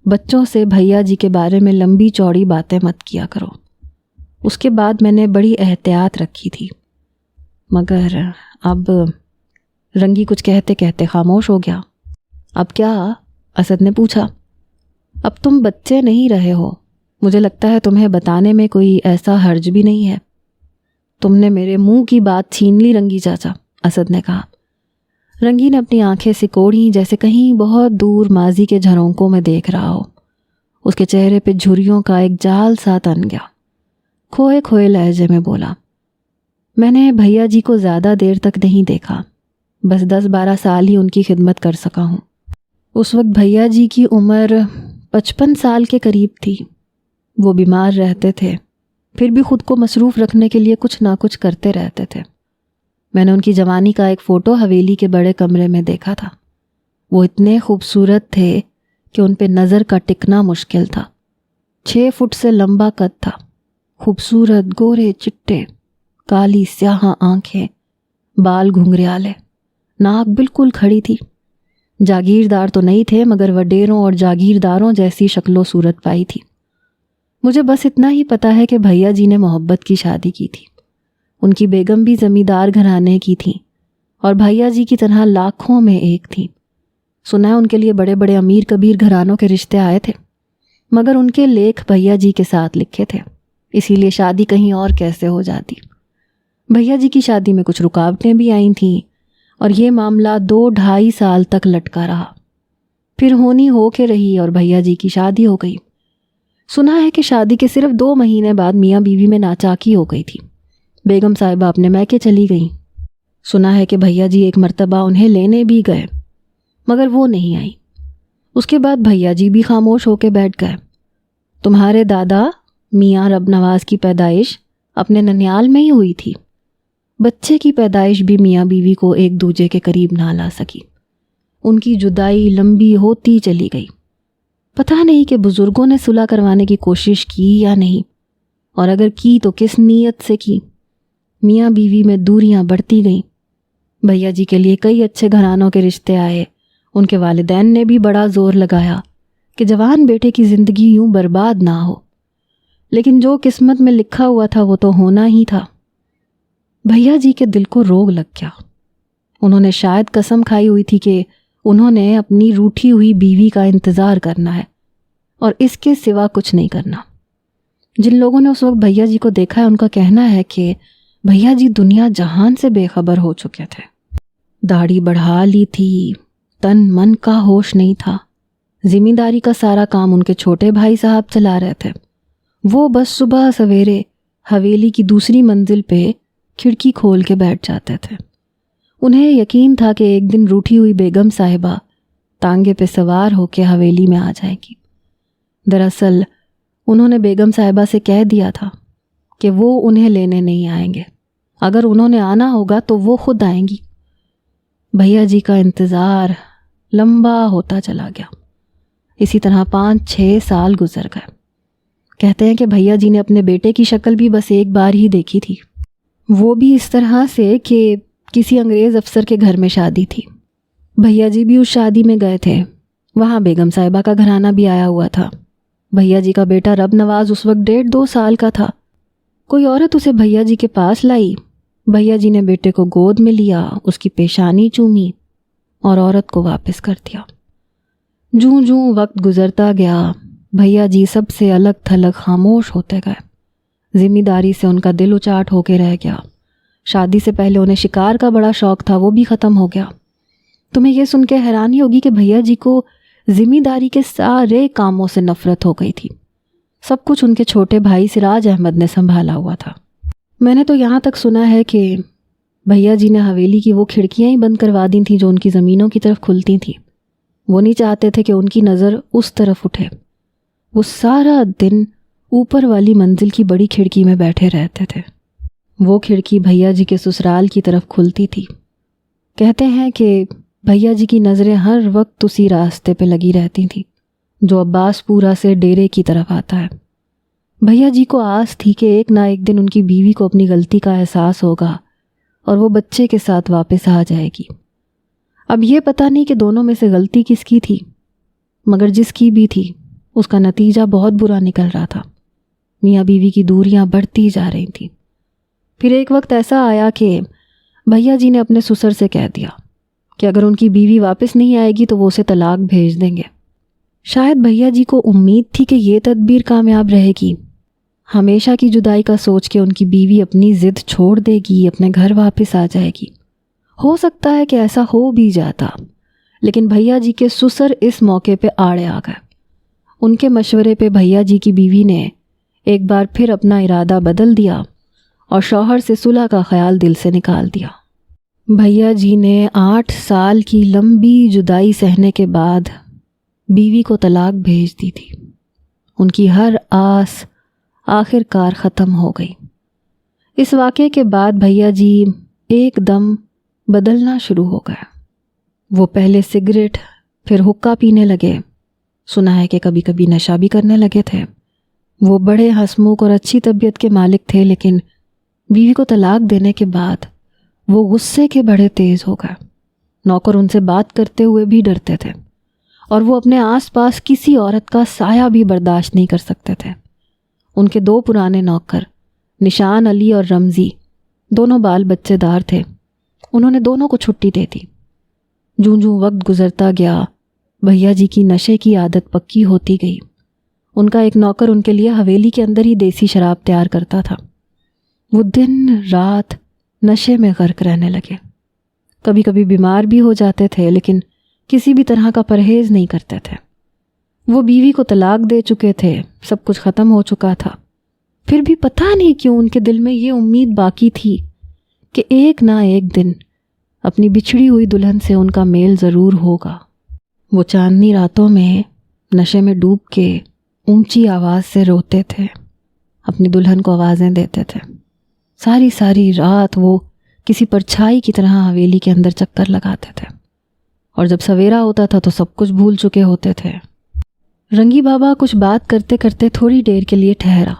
بچوں سے بھیا جی کے بارے میں لمبی چوڑی باتیں مت کیا کرو۔ اس کے بعد میں نے بڑی احتیاط رکھی تھی، مگر اب… رنگی کچھ کہتے کہتے خاموش ہو گیا۔ اب کیا؟ اسد نے پوچھا۔ اب تم بچے نہیں رہے ہو، مجھے لگتا ہے تمہیں بتانے میں کوئی ایسا حرج بھی نہیں ہے۔ تم نے میرے منہ کی بات چھین لی رنگی چاچا، اسد نے کہا۔ رنگی نے اپنی آنکھیں سکوڑیں جیسے کہیں بہت دور ماضی کے جھرونکوں میں دیکھ رہا ہو۔ اس کے چہرے پہ جھریوں کا ایک جال سا تن گیا۔ کھوئے کھوئے لہجے میں بولا، میں نے بھیا جی کو زیادہ دیر تک نہیں دیکھا، بس 10-12 سال ہی ان کی خدمت کر سکا ہوں۔ اس وقت بھیا جی کی عمر 55 سال کے قریب تھی۔ وہ بیمار رہتے تھے، پھر بھی خود کو مصروف رکھنے کے لیے کچھ نہ کچھ کرتے رہتے تھے۔ میں نے ان کی جوانی کا ایک فوٹو حویلی کے بڑے کمرے میں دیکھا تھا۔ وہ اتنے خوبصورت تھے کہ ان پہ نظر کا ٹکنا مشکل تھا۔ 6 فٹ سے لمبا قد تھا، خوبصورت گورے چٹے، کالی سیاہ آنکھیں، بال گھنگریالے، ناک بالکل کھڑی تھی۔ جاگیردار تو نہیں تھے مگر وڈیروں اور جاگیرداروں جیسی شکل و صورت پائی تھی۔ مجھے بس اتنا ہی پتا ہے کہ بھیا جی نے محبت کی شادی کی تھی۔ ان کی بیگم بھی زمیندار گھرانے کی تھیں اور بھیا جی کی طرح لاکھوں میں ایک تھی۔ سنا ہے ان کے لیے بڑے بڑے امیر کبیر گھرانوں کے رشتے آئے تھے، مگر ان کے لیکھ بھیا جی کے ساتھ لکھے تھے، اسی لیے شادی کہیں اور کیسے ہو جاتی۔ بھیا جی کی شادی میں کچھ رکاوٹیں بھی آئی تھیں اور یہ معاملہ 2-2.5 سال تک لٹکا رہا۔ پھر ہونی ہو کے رہی اور بھیا جی کی شادی ہو گئی۔ سنا ہے کہ شادی کے صرف 2 مہینے بعد میاں بیوی میں ناچاکی ہو گئی تھی۔ بیگم صاحبہ اپنے میکے چلی گئیں۔ سنا ہے کہ بھیا جی ایک مرتبہ انہیں لینے بھی گئے، مگر وہ نہیں آئی۔ اس کے بعد بھیا جی بھی خاموش ہو کے بیٹھ گئے۔ تمہارے دادا میاں رب نواز کی پیدائش اپنے ننیال میں ہی ہوئی تھی۔ بچے کی پیدائش بھی میاں بیوی کو ایک دوسرے کے قریب نہ لا سکی۔ ان کی جدائی لمبی ہوتی چلی گئی۔ پتہ نہیں کہ بزرگوں نے صلح کروانے کی کوشش کی یا نہیں، اور اگر کی تو کس نیت سے کی۔ میاں بیوی میں دوریاں بڑھتی گئیں۔ بھیا جی کے لیے کئی اچھے گھرانوں کے رشتے آئے۔ ان کے والدین نے بھی بڑا زور لگایا کہ جوان بیٹے کی زندگی یوں برباد نہ ہو، لیکن جو قسمت میں لکھا ہوا تھا وہ تو ہونا ہی تھا۔ بھیا جی کے دل کو روگ لگ گیا۔ انہوں نے شاید قسم کھائی ہوئی تھی کہ انہوں نے اپنی روٹھی ہوئی بیوی کا انتظار کرنا ہے اور اس کے سوا کچھ نہیں کرنا۔ جن لوگوں نے اس وقت بھیا جی کو دیکھا ہے ان کا کہنا ہے کہ بھیا جی دنیا جہان سے بے خبر ہو چکے تھے۔ داڑھی بڑھا لی تھی، تن من کا ہوش نہیں تھا، ذمہ کا سارا کام ان کے چھوٹے بھائی صاحب چلا رہے تھے۔ وہ بس صبح سویرے حویلی کی دوسری منزل پہ کھڑکی کھول کے بیٹھ جاتے تھے۔ انہیں یقین تھا کہ ایک دن روٹھی ہوئی بیگم صاحبہ تانگے پہ سوار ہو کے حویلی میں آ جائے گی۔ دراصل انہوں نے بیگم صاحبہ سے کہہ دیا تھا کہ وہ انہیں لینے نہیں آئیں گے، اگر انہوں نے آنا ہوگا تو وہ خود آئیں گی۔ بھیا جی کا انتظار لمبا ہوتا چلا گیا۔ اسی طرح 5-6 سال گزر گئے۔ کہتے ہیں کہ بھیا جی نے اپنے بیٹے کی شکل بھی بس ایک بار ہی دیکھی تھی، وہ بھی اس طرح سے کہ کسی انگریز افسر کے گھر میں شادی تھی۔ بھیا جی بھی اس شادی میں گئے تھے، وہاں بیگم صاحبہ کا گھرانہ بھی آیا ہوا تھا۔ بھیا جی کا بیٹا رب نواز اس وقت 1.5-2 سال کا تھا۔ کوئی عورت اسے بھیا جی کے پاس لائی، بھیا جی نے بیٹے کو گود میں لیا، اس کی پیشانی چومی اور عورت کو واپس کر دیا۔ جوں جوں وقت گزرتا گیا، بھیا جی سب سے الگ تھلگ خاموش ہوتے گئے۔ ذمہ داری سے ان کا دل اچاٹ ہو کے رہ گیا۔ شادی سے پہلے انہیں شکار کا بڑا شوق تھا، وہ بھی ختم ہو گیا۔ تمہیں یہ سن کے حیرانی ہوگی کہ بھیا جی کو ذمہ داری کے سارے کاموں سے نفرت ہو گئی تھی۔ سب کچھ ان کے چھوٹے بھائی سراج احمد نے سنبھالا ہوا تھا۔ میں نے تو یہاں تک سنا ہے کہ بھیا جی نے حویلی کی وہ کھڑکیاں ہی بند کروا دی تھیں جو ان کی زمینوں کی طرف کھلتی تھیں۔ وہ نہیں چاہتے تھے کہ ان کی نظر اس طرف اٹھے۔ وہ سارا دن اوپر والی منزل کی بڑی کھڑکی میں بیٹھے رہتے تھے۔ وہ کھڑکی بھیا جی کے سسرال کی طرف کھلتی تھی۔ کہتے ہیں کہ بھیا جی کی نظریں ہر وقت اسی راستے پہ لگی رہتی تھیں جو عباس پورہ سے ڈیرے کی طرف آتا ہے۔ بھیا جی کو آس تھی کہ ایک نہ ایک دن ان کی بیوی کو اپنی غلطی کا احساس ہوگا اور وہ بچے کے ساتھ واپس آ جائے گی۔ اب یہ پتہ نہیں کہ دونوں میں سے غلطی کس کی تھی، مگر جس کی بھی تھی اس کا نتیجہ بہت برا نکل رہا تھا۔ میاں بیوی کی دوریاں بڑھتی جا رہی تھیں۔ پھر ایک وقت ایسا آیا کہ بھیا جی نے اپنے سسر سے کہہ دیا کہ اگر ان کی بیوی واپس نہیں آئے گی تو وہ اسے طلاق بھیج دیں گے۔ شاید بھیا جی کو امید تھی کہ یہ تدبیر کامیاب رہے گی۔ ہمیشہ کی جدائی کا سوچ کے ان کی بیوی اپنی ضد چھوڑ دے گی، اپنے گھر واپس آ جائے گی۔ ہو سکتا ہے کہ ایسا ہو بھی جاتا، لیکن بھیا جی کے سسر اس موقع پہ آڑے آ گئے۔ ان کے مشورے پہ بھیا جی کی بیوی نے ایک بار پھر اپنا ارادہ بدل دیا اور شوہر سے صلح کا خیال دل سے نکال دیا۔ بھیا جی نے 8 سال کی لمبی جدائی سہنے کے بعد بیوی کو طلاق بھیج دی تھی۔ ان کی ہر آس آخر کار ختم ہو گئی۔ اس واقعے کے بعد بھیا جی ایک دم بدلنا شروع ہو گئے۔ وہ پہلے سگریٹ پھر حقہ پینے لگے، سنا ہے کہ کبھی کبھی نشہ بھی کرنے لگے تھے۔ وہ بڑے ہنسمکھ اور اچھی طبیعت کے مالک تھے، لیکن بیوی کو طلاق دینے کے بعد وہ غصے کے بڑے تیز ہو گئے۔ نوکر ان سے بات کرتے ہوئے بھی ڈرتے تھے اور وہ اپنے آس پاس کسی عورت کا سایہ بھی برداشت نہیں کر سکتے تھے۔ ان کے 2 پرانے نوکر نشان علی اور رمزی دونوں بال بچے دار تھے، انہوں نے دونوں کو چھٹی دے دی۔ جوں جوں وقت گزرتا گیا، بھیا جی کی نشے کی عادت پکی ہوتی گئی۔ ان کا ایک نوکر ان کے لیے حویلی کے اندر ہی دیسی شراب تیار کرتا تھا۔ وہ دن رات نشے میں غرق رہنے لگے۔ کبھی کبھی بیمار بھی ہو جاتے تھے، لیکن کسی بھی طرح کا پرہیز نہیں کرتے تھے۔ وہ بیوی کو طلاق دے چکے تھے، سب کچھ ختم ہو چکا تھا، پھر بھی پتہ نہیں کیوں ان کے دل میں یہ امید باقی تھی کہ ایک نہ ایک دن اپنی بچھڑی ہوئی دلہن سے ان کا میل ضرور ہوگا۔ وہ چاندنی راتوں میں نشے میں ڈوب کے اونچی آواز سے روتے تھے، اپنی دلہن کو آوازیں دیتے تھے۔ ساری رات وہ کسی پرچھائی کی طرح حویلی کے اندر چکر لگاتے تھے، اور جب سویرا ہوتا تھا تو سب کچھ بھول چکے ہوتے تھے۔ رنگی بابا کچھ بات کرتے کرتے تھوڑی دیر کے لیے ٹھہرا۔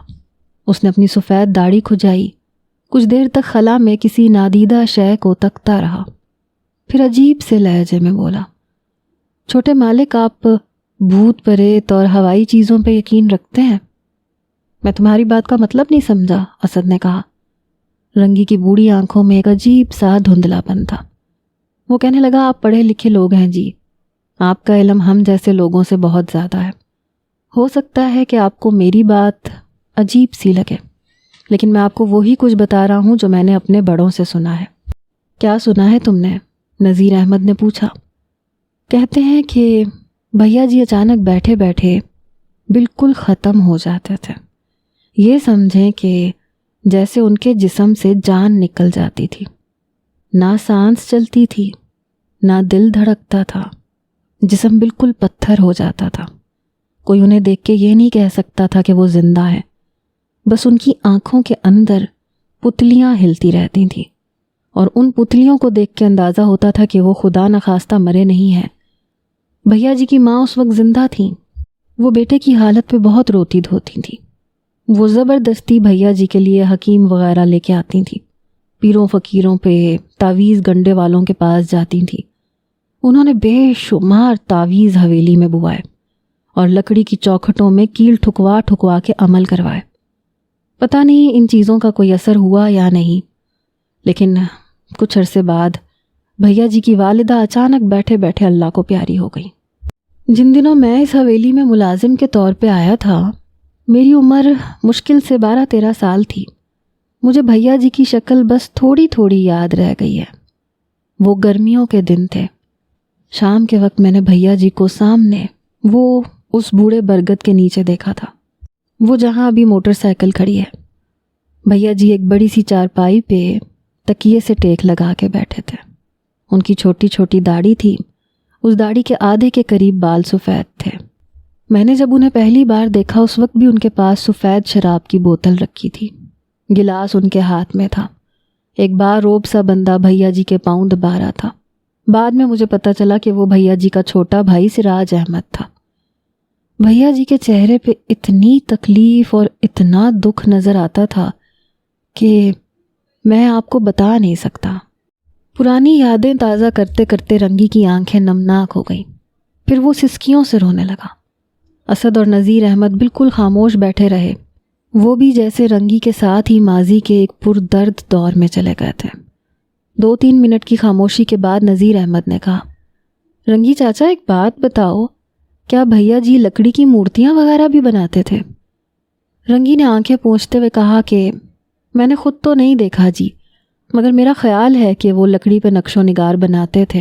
اس نے اپنی سفید داڑھی کھجائی، کچھ دیر تک خلا میں کسی نادیدہ شے کو تکتا رہا، پھر عجیب سے لہجے میں بولا، چھوٹے مالک، آپ بھوت پریت اور ہوائی چیزوں پہ یقین رکھتے ہیں؟ میں تمہاری بات کا مطلب نہیں سمجھا، اسد نے کہا۔ رنگی کی بوڑھی آنکھوں میں ایک عجیب سا دھندلا پن تھا۔ وہ کہنے لگا، آپ پڑھے لکھے لوگ ہیں جی، آپ کا علم ہم جیسے لوگوں سے بہت زیادہ ہے۔ ہو سکتا ہے کہ آپ کو میری بات عجیب سی لگے، لیکن میں آپ کو وہی کچھ بتا رہا ہوں جو میں نے اپنے بڑوں سے سنا ہے۔ کیا سنا ہے تم نے؟ نذیر احمد نے پوچھا۔ کہتے ہیں کہ بھیا جی اچانک بیٹھے بیٹھے بالکل ختم ہو جاتے تھے. یہ سمجھیں کہ جیسے ان کے جسم سے جان نکل جاتی تھی. نہ سانس چلتی تھی، نہ دل دھڑکتا تھا. جسم بالکل پتھر ہو جاتا تھا. کوئی انہیں دیکھ کے یہ نہیں کہہ سکتا تھا کہ وہ زندہ ہے. بس ان کی آنکھوں کے اندر پتلیاں ہلتی رہتی تھیں، اور ان پتلیوں کو دیکھ کے اندازہ ہوتا تھا کہ وہ خدا نخواستہ مرے نہیں ہیں. بھیا جی کی ماں اس وقت زندہ تھیں. وہ بیٹے کی حالت پہ بہت روتی دھوتی تھیں. وہ زبردستی بھیا جی کے لیے حکیم وغیرہ لے کے آتی تھیں. پیروں فقیروں پہ، تعویذ گنڈے والوں کے پاس جاتی تھیں. انہوں نے بے شمار تعویذ حویلی میں بوائے اور لکڑی کی چوکھٹوں میں کیل ٹھکوا ٹھکوا کے عمل کروائے. پتہ نہیں ان چیزوں کا کوئی اثر ہوا یا نہیں، لیکن کچھ عرصے بعد بھیا جی کی والدہ اچانک بیٹھے بیٹھے اللہ کو پیاری ہو گئی. جن دنوں میں اس حویلی میں ملازم کے طور پہ آیا تھا، میری عمر مشکل سے 12-13 سال تھی. مجھے بھیا جی کی شکل بس تھوڑی تھوڑی یاد رہ گئی ہے. وہ گرمیوں کے دن تھے. شام کے وقت میں نے بھیا جی کو سامنے وہ اس بوڑھے برگد کے نیچے دیکھا تھا، وہ جہاں ابھی موٹر سائیکل کھڑی ہے. بھیا جی ایک بڑی سی چارپائی پہ تکیے سے ٹیک لگا کے بیٹھے تھے. ان کی چھوٹی چھوٹی داڑھی تھی. اس داڑھی کے آدھے کے قریب بال سفید تھے. میں نے جب انہیں پہلی بار دیکھا اس وقت بھی ان کے پاس سفید شراب کی بوتل رکھی تھی. گلاس ان کے ہاتھ میں تھا. ایک بار روب سا بندہ بھیا جی کے پاؤں دبا رہا تھا. بعد میں مجھے پتہ چلا کہ وہ بھیا جی کا چھوٹا بھائی سراج احمد تھا. بھیا جی کے چہرے پہ اتنی تکلیف اور اتنا دکھ نظر آتا تھا کہ میں آپ کو بتا نہیں سکتا. پرانی یادیں تازہ کرتے کرتے رنگی کی آنکھیں نمناک ہو گئیں. پھر وہ سسکیوں سے رونے لگا. اسد اور نذیر احمد بالکل خاموش بیٹھے رہے. وہ بھی جیسے رنگی کے ساتھ ہی ماضی کے ایک پردرد دور میں چلے گئے تھے. 2-3 منٹ کی خاموشی کے بعد نذیر احمد نے کہا، رنگی چاچا ایک بات بتاؤ، کیا بھیا جی لکڑی کی مورتیاں وغیرہ بھی بناتے تھے؟ رنگی نے آنکھیں پوچھتے ہوئے کہا کہ میں نے خود تو نہیں دیکھا جی، مگر میرا خیال ہے کہ وہ لکڑی پہ نقش و نگار بناتے تھے.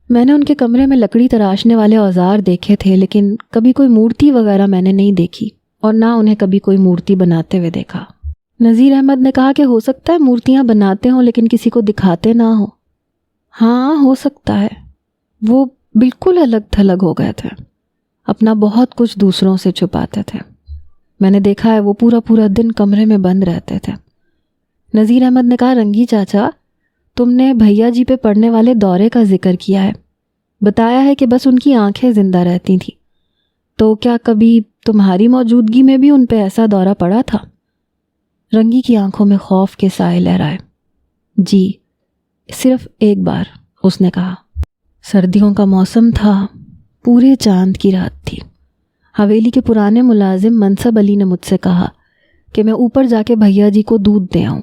میں نے ان کے کمرے میں لکڑی تراشنے والے اوزار دیکھے تھے، لیکن کبھی کوئی مورتی وغیرہ میں نے نہیں دیکھی، اور نہ انہیں کبھی کوئی مورتی بناتے ہوئے دیکھا. نذیر احمد نے کہا کہ ہو سکتا ہے مورتیاں بناتے ہوں لیکن کسی کو دکھاتے نہ ہوں. ہاں ہو سکتا ہے. وہ بالکل الگ تھلگ ہو گئے تھے. اپنا بہت کچھ دوسروں سے چھپاتے تھے. میں نے دیکھا ہے وہ پورا دن کمرے میں بند رہتے تھے. نذیر احمد نے کہا، رنگی چاچا تم نے بھیا جی پہ پڑنے والے دورے کا ذکر کیا ہے. بتایا ہے کہ بس ان کی آنکھیں زندہ رہتی تھیں. تو کیا کبھی تمہاری موجودگی میں بھی ان پہ ایسا دورہ پڑا تھا؟ رنگی کی آنکھوں میں خوف کے سائے لہرائے. جی صرف ایک بار، اس نے کہا. سردیوں کا موسم تھا، پورے چاند کی رات تھی. حویلی کے پرانے ملازم منصب علی نے مجھ سے کہا کہ میں اوپر جا کے بھیا جی کو دودھ دے آؤں.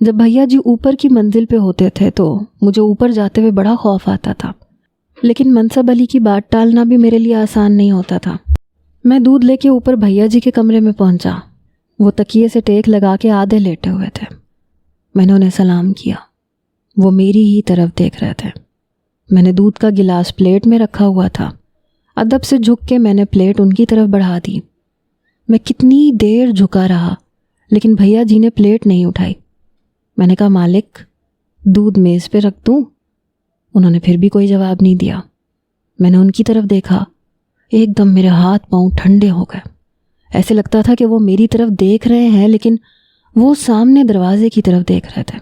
جب بھیا جی اوپر کی منزل پہ ہوتے تھے تو مجھے اوپر جاتے ہوئے بڑا خوف آتا تھا، لیکن منصب علی کی بات ٹالنا بھی میرے لیے آسان نہیں ہوتا تھا. میں دودھ لے کے اوپر بھیا جی کے کمرے میں پہنچا. وہ تکیے سے ٹیک لگا کے آدھے لیٹے ہوئے تھے. میں نے انہیں سلام کیا. وہ میری ہی طرف دیکھ رہے تھے. میں نے دودھ کا گلاس پلیٹ میں رکھا ہوا تھا. ادب سے جھک کے میں نے پلیٹ ان کی طرف بڑھا دی. میں کتنی دیر جھکا رہا لیکن بھیا جی نے پلیٹ نہیں اٹھائی. میں نے کہا، مالک دودھ میز پہ رکھ دوں؟ انہوں نے پھر بھی کوئی جواب نہیں دیا. میں نے ان کی طرف دیکھا. ایک دم میرے ہاتھ پاؤں ٹھنڈے ہو گئے. ایسے لگتا تھا کہ وہ میری طرف دیکھ رہے ہیں لیکن وہ سامنے دروازے کی طرف دیکھ رہے تھے.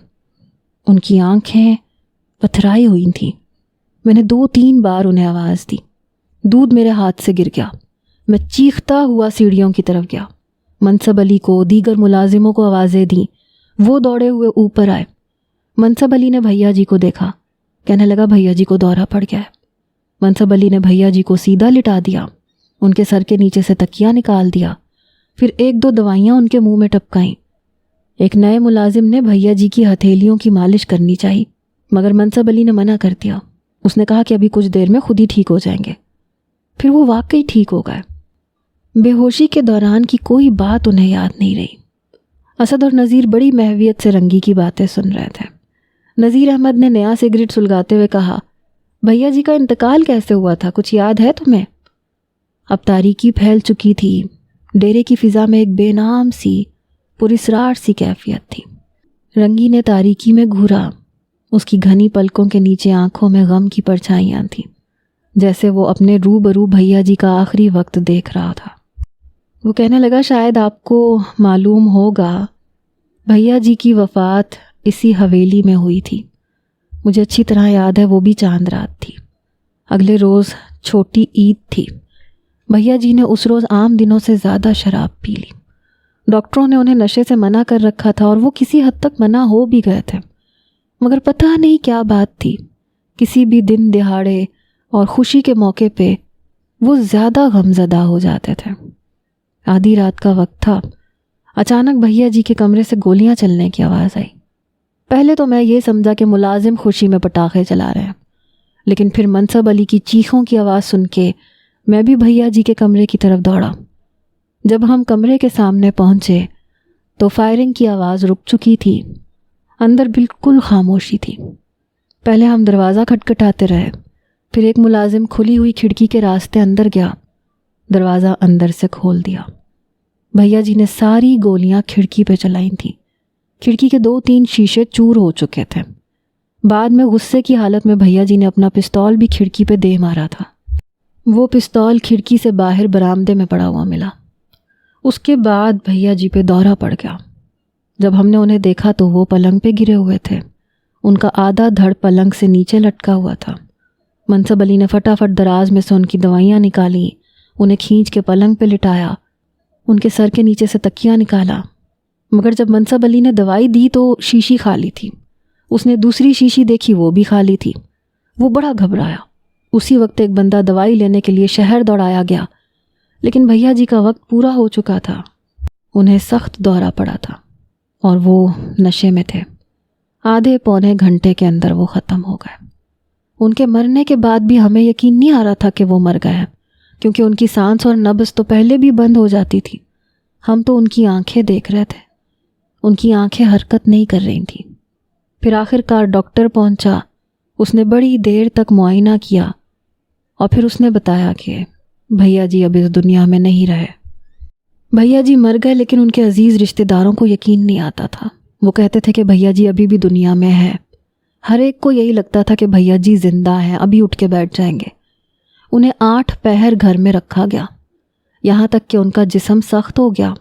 ان کی آنکھیں پتھرائی ہوئی تھیں. میں نے 2-3 بار انہیں آواز دی. دودھ میرے ہاتھ سے گر گیا. میں چیختا ہوا سیڑھیوں کی طرف گیا. منصب علی کو، دیگر ملازموں کو آوازیں دیں. وہ دوڑے ہوئے اوپر آئے. منصب علی نے بھیا جی کو دیکھا. کہنے لگا، بھیا جی کو دورہ پڑ گیا ہے. منصب علی نے بھیا جی کو سیدھا لٹا دیا. ان کے سر کے نیچے سے تکیہ نکال دیا. پھر 1-2 دوائیاں ان کے منہ میں ٹپکائیں. ایک نئے ملازم نے بھیا جی کی ہتھیلیوں کی مالش کرنی چاہی، مگر منصب علی نے منع کر دیا. اس نے کہا کہ ابھی کچھ دیر میں خود ہی ٹھیک ہو جائیں گے. پھر وہ واقعی ٹھیک ہو گئے. بے ہوشی کے دوران کی کوئی بات انہیں یاد نہیں رہی. اسد اور نذیر بڑی محویت سے رنگی کی باتیں سن رہے تھے. نذیر احمد نے نیا سگریٹ سلگاتے ہوئے کہا، بھیا جی کا انتقال کیسے ہوا تھا، کچھ یاد ہے تمہیں؟ اب تاریکی پھیل چکی تھی، ڈیرے کی فضا میں ایک بے نام سی پراسرار سی کیفیت تھی۔ رنگی نے تاریکی میں گھورا، اس کی گھنی پلکوں کے نیچے آنکھوں میں غم کی پرچھائیاں تھیں، جیسے وہ اپنے روبرو بھیا جی کا آخری وقت دیکھ رہا تھا۔ وہ کہنے لگا، شاید آپ کو معلوم ہوگا بھیا جی کی وفات اسی حویلی میں ہوئی تھی۔ مجھے اچھی طرح یاد ہے، وہ بھی چاند رات تھی۔ اگلے روز چھوٹی عید تھی۔ بھیا جی نے اس روز عام دنوں سے زیادہ شراب پی لی۔ ڈاکٹروں نے انہیں نشے سے منع کر رکھا تھا اور وہ کسی حد تک منع ہو بھی گئے تھے، مگر پتہ نہیں کیا بات تھی، کسی بھی دن دہاڑے اور خوشی کے موقع پہ وہ زیادہ غمزدہ ہو جاتے تھے۔ آدھی رات کا وقت تھا، اچانک بھیا جی کے کمرے سے گولیاں چلنے کی آواز آئی۔ پہلے تو میں یہ سمجھا کہ ملازم خوشی میں پٹاخے چلا رہے ہیں، لیکن پھر منصب علی کی چیخوں کی آواز سن کے میں بھی بھیا جی کے کمرے کی طرف دوڑا۔ جب ہم کمرے کے سامنے پہنچے تو فائرنگ کی آواز رک چکی تھی، اندر بالکل خاموشی تھی۔ پہلے ہم دروازہ کھٹکھٹاتے رہے، پھر ایک ملازم کھلی ہوئی کھڑکی کے راستے اندر گیا، دروازہ اندر سے کھول دیا۔ بھیا جی نے ساری گولیاں کھڑکی پہ چلائیں تھیں۔ کھڑکی کے 2-3 شیشے چور ہو چکے تھے۔ بعد میں غصے کی حالت میں بھیا جی نے اپنا پستول بھی کھڑکی پہ دے مارا تھا۔ وہ پستول کھڑکی سے باہر برآمدے میں پڑا ہوا ملا۔ اس کے بعد بھیا جی پہ دورہ پڑ گیا۔ جب ہم نے انہیں دیکھا تو وہ پلنگ پہ گرے ہوئے تھے، ان کا آدھا دھڑ پلنگ سے نیچے لٹکا ہوا تھا۔ منصب علی نے فٹافٹ دراز میں سے ان کی دوائیاں نکالیں، انہیں کھینچ کے پلنگ پہ لٹایا، ان کے سر کے نیچے سے تکیہ نکالا، مگر جب منصب علی نے دوائی دی تو شیشی خالی تھی۔ اس نے دوسری شیشی دیکھی، وہ بھی خالی تھی۔ وہ بڑا گھبرایا۔ اسی وقت ایک بندہ دوائی لینے کے لیے شہر دوڑایا گیا، لیکن بھیا جی کا وقت پورا ہو چکا تھا۔ انہیں سخت دورہ پڑا تھا اور وہ نشے میں تھے۔ آدھے پونے گھنٹے کے اندر وہ ختم ہو گئے۔ ان کے مرنے کے بعد بھی ہمیں یقین نہیں آ رہا تھا کہ وہ مر گئے ہیں، کیونکہ ان کی سانس اور نبض تو پہلے بھی بند ہو جاتی تھی۔ ہم تو ان کی آنکھیں دیکھ رہے تھے، ان کی آنکھیں حرکت نہیں کر رہی تھیں۔ پھر آخر کار ڈاکٹر پہنچا، اس نے بڑی دیر تک معائنہ کیا اور پھر اس نے بتایا کہ بھیا جی اب اس دنیا میں نہیں رہے۔ بھیا جی مر گئے، لیکن ان کے عزیز رشتہ داروں کو یقین نہیں آتا تھا۔ وہ کہتے تھے کہ بھیا جی ابھی بھی دنیا میں ہے۔ ہر ایک کو یہی لگتا تھا کہ بھیا جی زندہ ہیں، ابھی اٹھ کے بیٹھ جائیں گے۔ انہیں 8 پہر گھر میں رکھا گیا، یہاں تک کہ ان کا جسم سخت ہو گیا،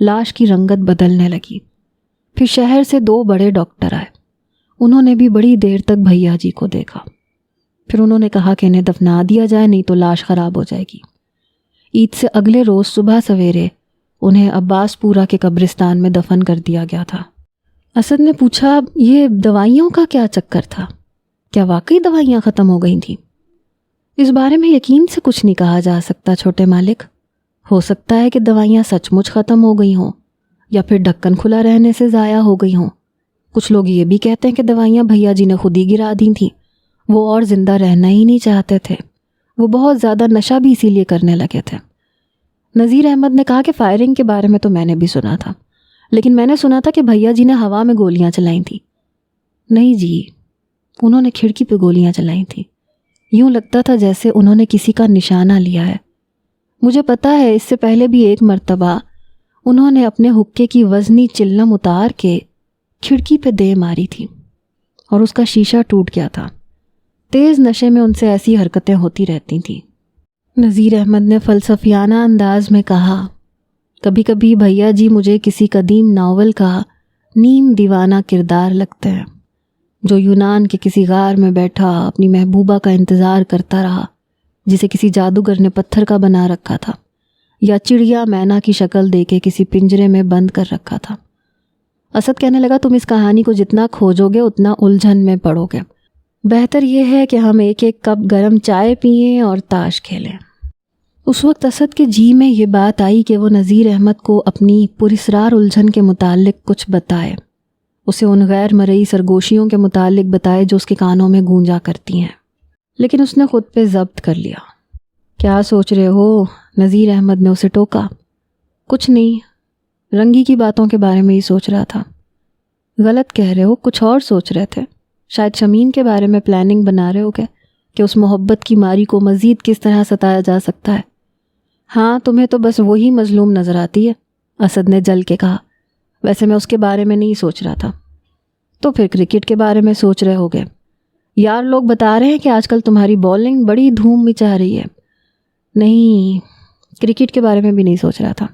لاش کی رنگت بدلنے لگی۔ پھر شہر سے 2 بڑے ڈاکٹر آئے، انہوں نے بھی بڑی دیر تک بھیا جی کو دیکھا۔ پھر انہوں نے کہا کہ انہیں دفنا دیا جائے، نہیں تو لاش خراب ہو جائے گی۔ عید سے اگلے روز صبح سویرے انہیں عباس پورہ کے قبرستان میں دفن کر دیا گیا تھا۔ اسد نے پوچھا، یہ دوائیوں کا کیا چکر تھا؟ کیا واقعی دوائیاں ختم ہو گئی تھیں؟ اس بارے میں یقین سے کچھ نہیں کہا جا سکتا چھوٹے مالک۔ ہو سکتا ہے کہ دوائیاں سچ مچ ختم ہو گئی ہوں، یا پھر ڈھکن کھلا رہنے سے ضائع ہو گئی ہوں۔ کچھ لوگ یہ بھی کہتے ہیں کہ دوائیاں بھیا جی نے خود ہی گرا دی تھیں، وہ اور زندہ رہنا ہی نہیں چاہتے تھے، وہ بہت زیادہ نشہ بھی اسی لیے کرنے لگے تھے۔ نذیر احمد نے کہا کہ فائرنگ کے بارے میں تو میں نے بھی سنا تھا، لیکن میں نے سنا تھا کہ بھیا جی نے ہوا میں گولیاں چلائیں تھیں۔ نہیں جی، انہوں نے کھڑکی پہ گولیاں چلائیں تھیں، یوں لگتا تھا جیسے انہوں نے کسی کا نشانہ لیا ہے۔ مجھے پتا ہے اس سے پہلے بھی ایک مرتبہ انہوں نے اپنے حقے کی وزنی چلم اتار کے کھڑکی پہ دے ماری تھی اور اس کا شیشہ ٹوٹ گیا تھا۔ تیز نشے میں ان سے ایسی حرکتیں ہوتی رہتی تھیں۔ نذیر احمد نے فلسفیانہ انداز میں کہا، کبھی کبھی بھیا جی مجھے کسی قدیم ناول کا نیم دیوانہ کردار لگتے ہیں، جو یونان کے کسی غار میں بیٹھا اپنی محبوبہ کا انتظار کرتا رہا، جسے کسی جادوگر نے پتھر کا بنا رکھا تھا، یا چڑیا مینا کی شکل دے کے کسی پنجرے میں بند کر رکھا تھا۔ اسد کہنے لگا، تم اس کہانی کو جتنا کھوجو گے اتنا الجھن میں پڑو گے، بہتر یہ ہے کہ ہم ایک ایک کپ گرم چائے پئیں اور تاش کھیلیں۔ اس وقت اسد کے جی میں یہ بات آئی کہ وہ نذیر احمد کو اپنی پراسرار الجھن کے متعلق کچھ بتائے، اسے ان غیر مرئی سرگوشیوں کے متعلق بتائے جو اس کے کانوں میں گونجا کرتی ہیں، لیکن اس نے خود پہ ضبط کر لیا۔ کیا سوچ رہے ہو؟ نذیر احمد نے اسے ٹوکا۔ کچھ نہیں، رنگی کی باتوں کے بارے میں ہی سوچ رہا تھا۔ غلط کہہ رہے ہو، کچھ اور سوچ رہے تھے، شاید شمیم کے بارے میں پلاننگ بنا رہے ہو کہ اس محبت کی ماری کو مزید کس طرح ستایا جا سکتا ہے۔ ہاں تمہیں تو بس وہی مظلوم نظر آتی ہے، اسد نے جل کے کہا۔ ویسے میں اس کے بارے میں نہیں سوچ رہا تھا۔ تو پھر کرکٹ کے بارے میں سوچ رہے ہوگے؟ یار لوگ بتا رہے ہیں کہ آج کل تمہاری بولنگ بڑی دھوم مچا رہی ہے۔ نہیں، کرکٹ کے بارے میں بھی نہیں سوچ رہا تھا۔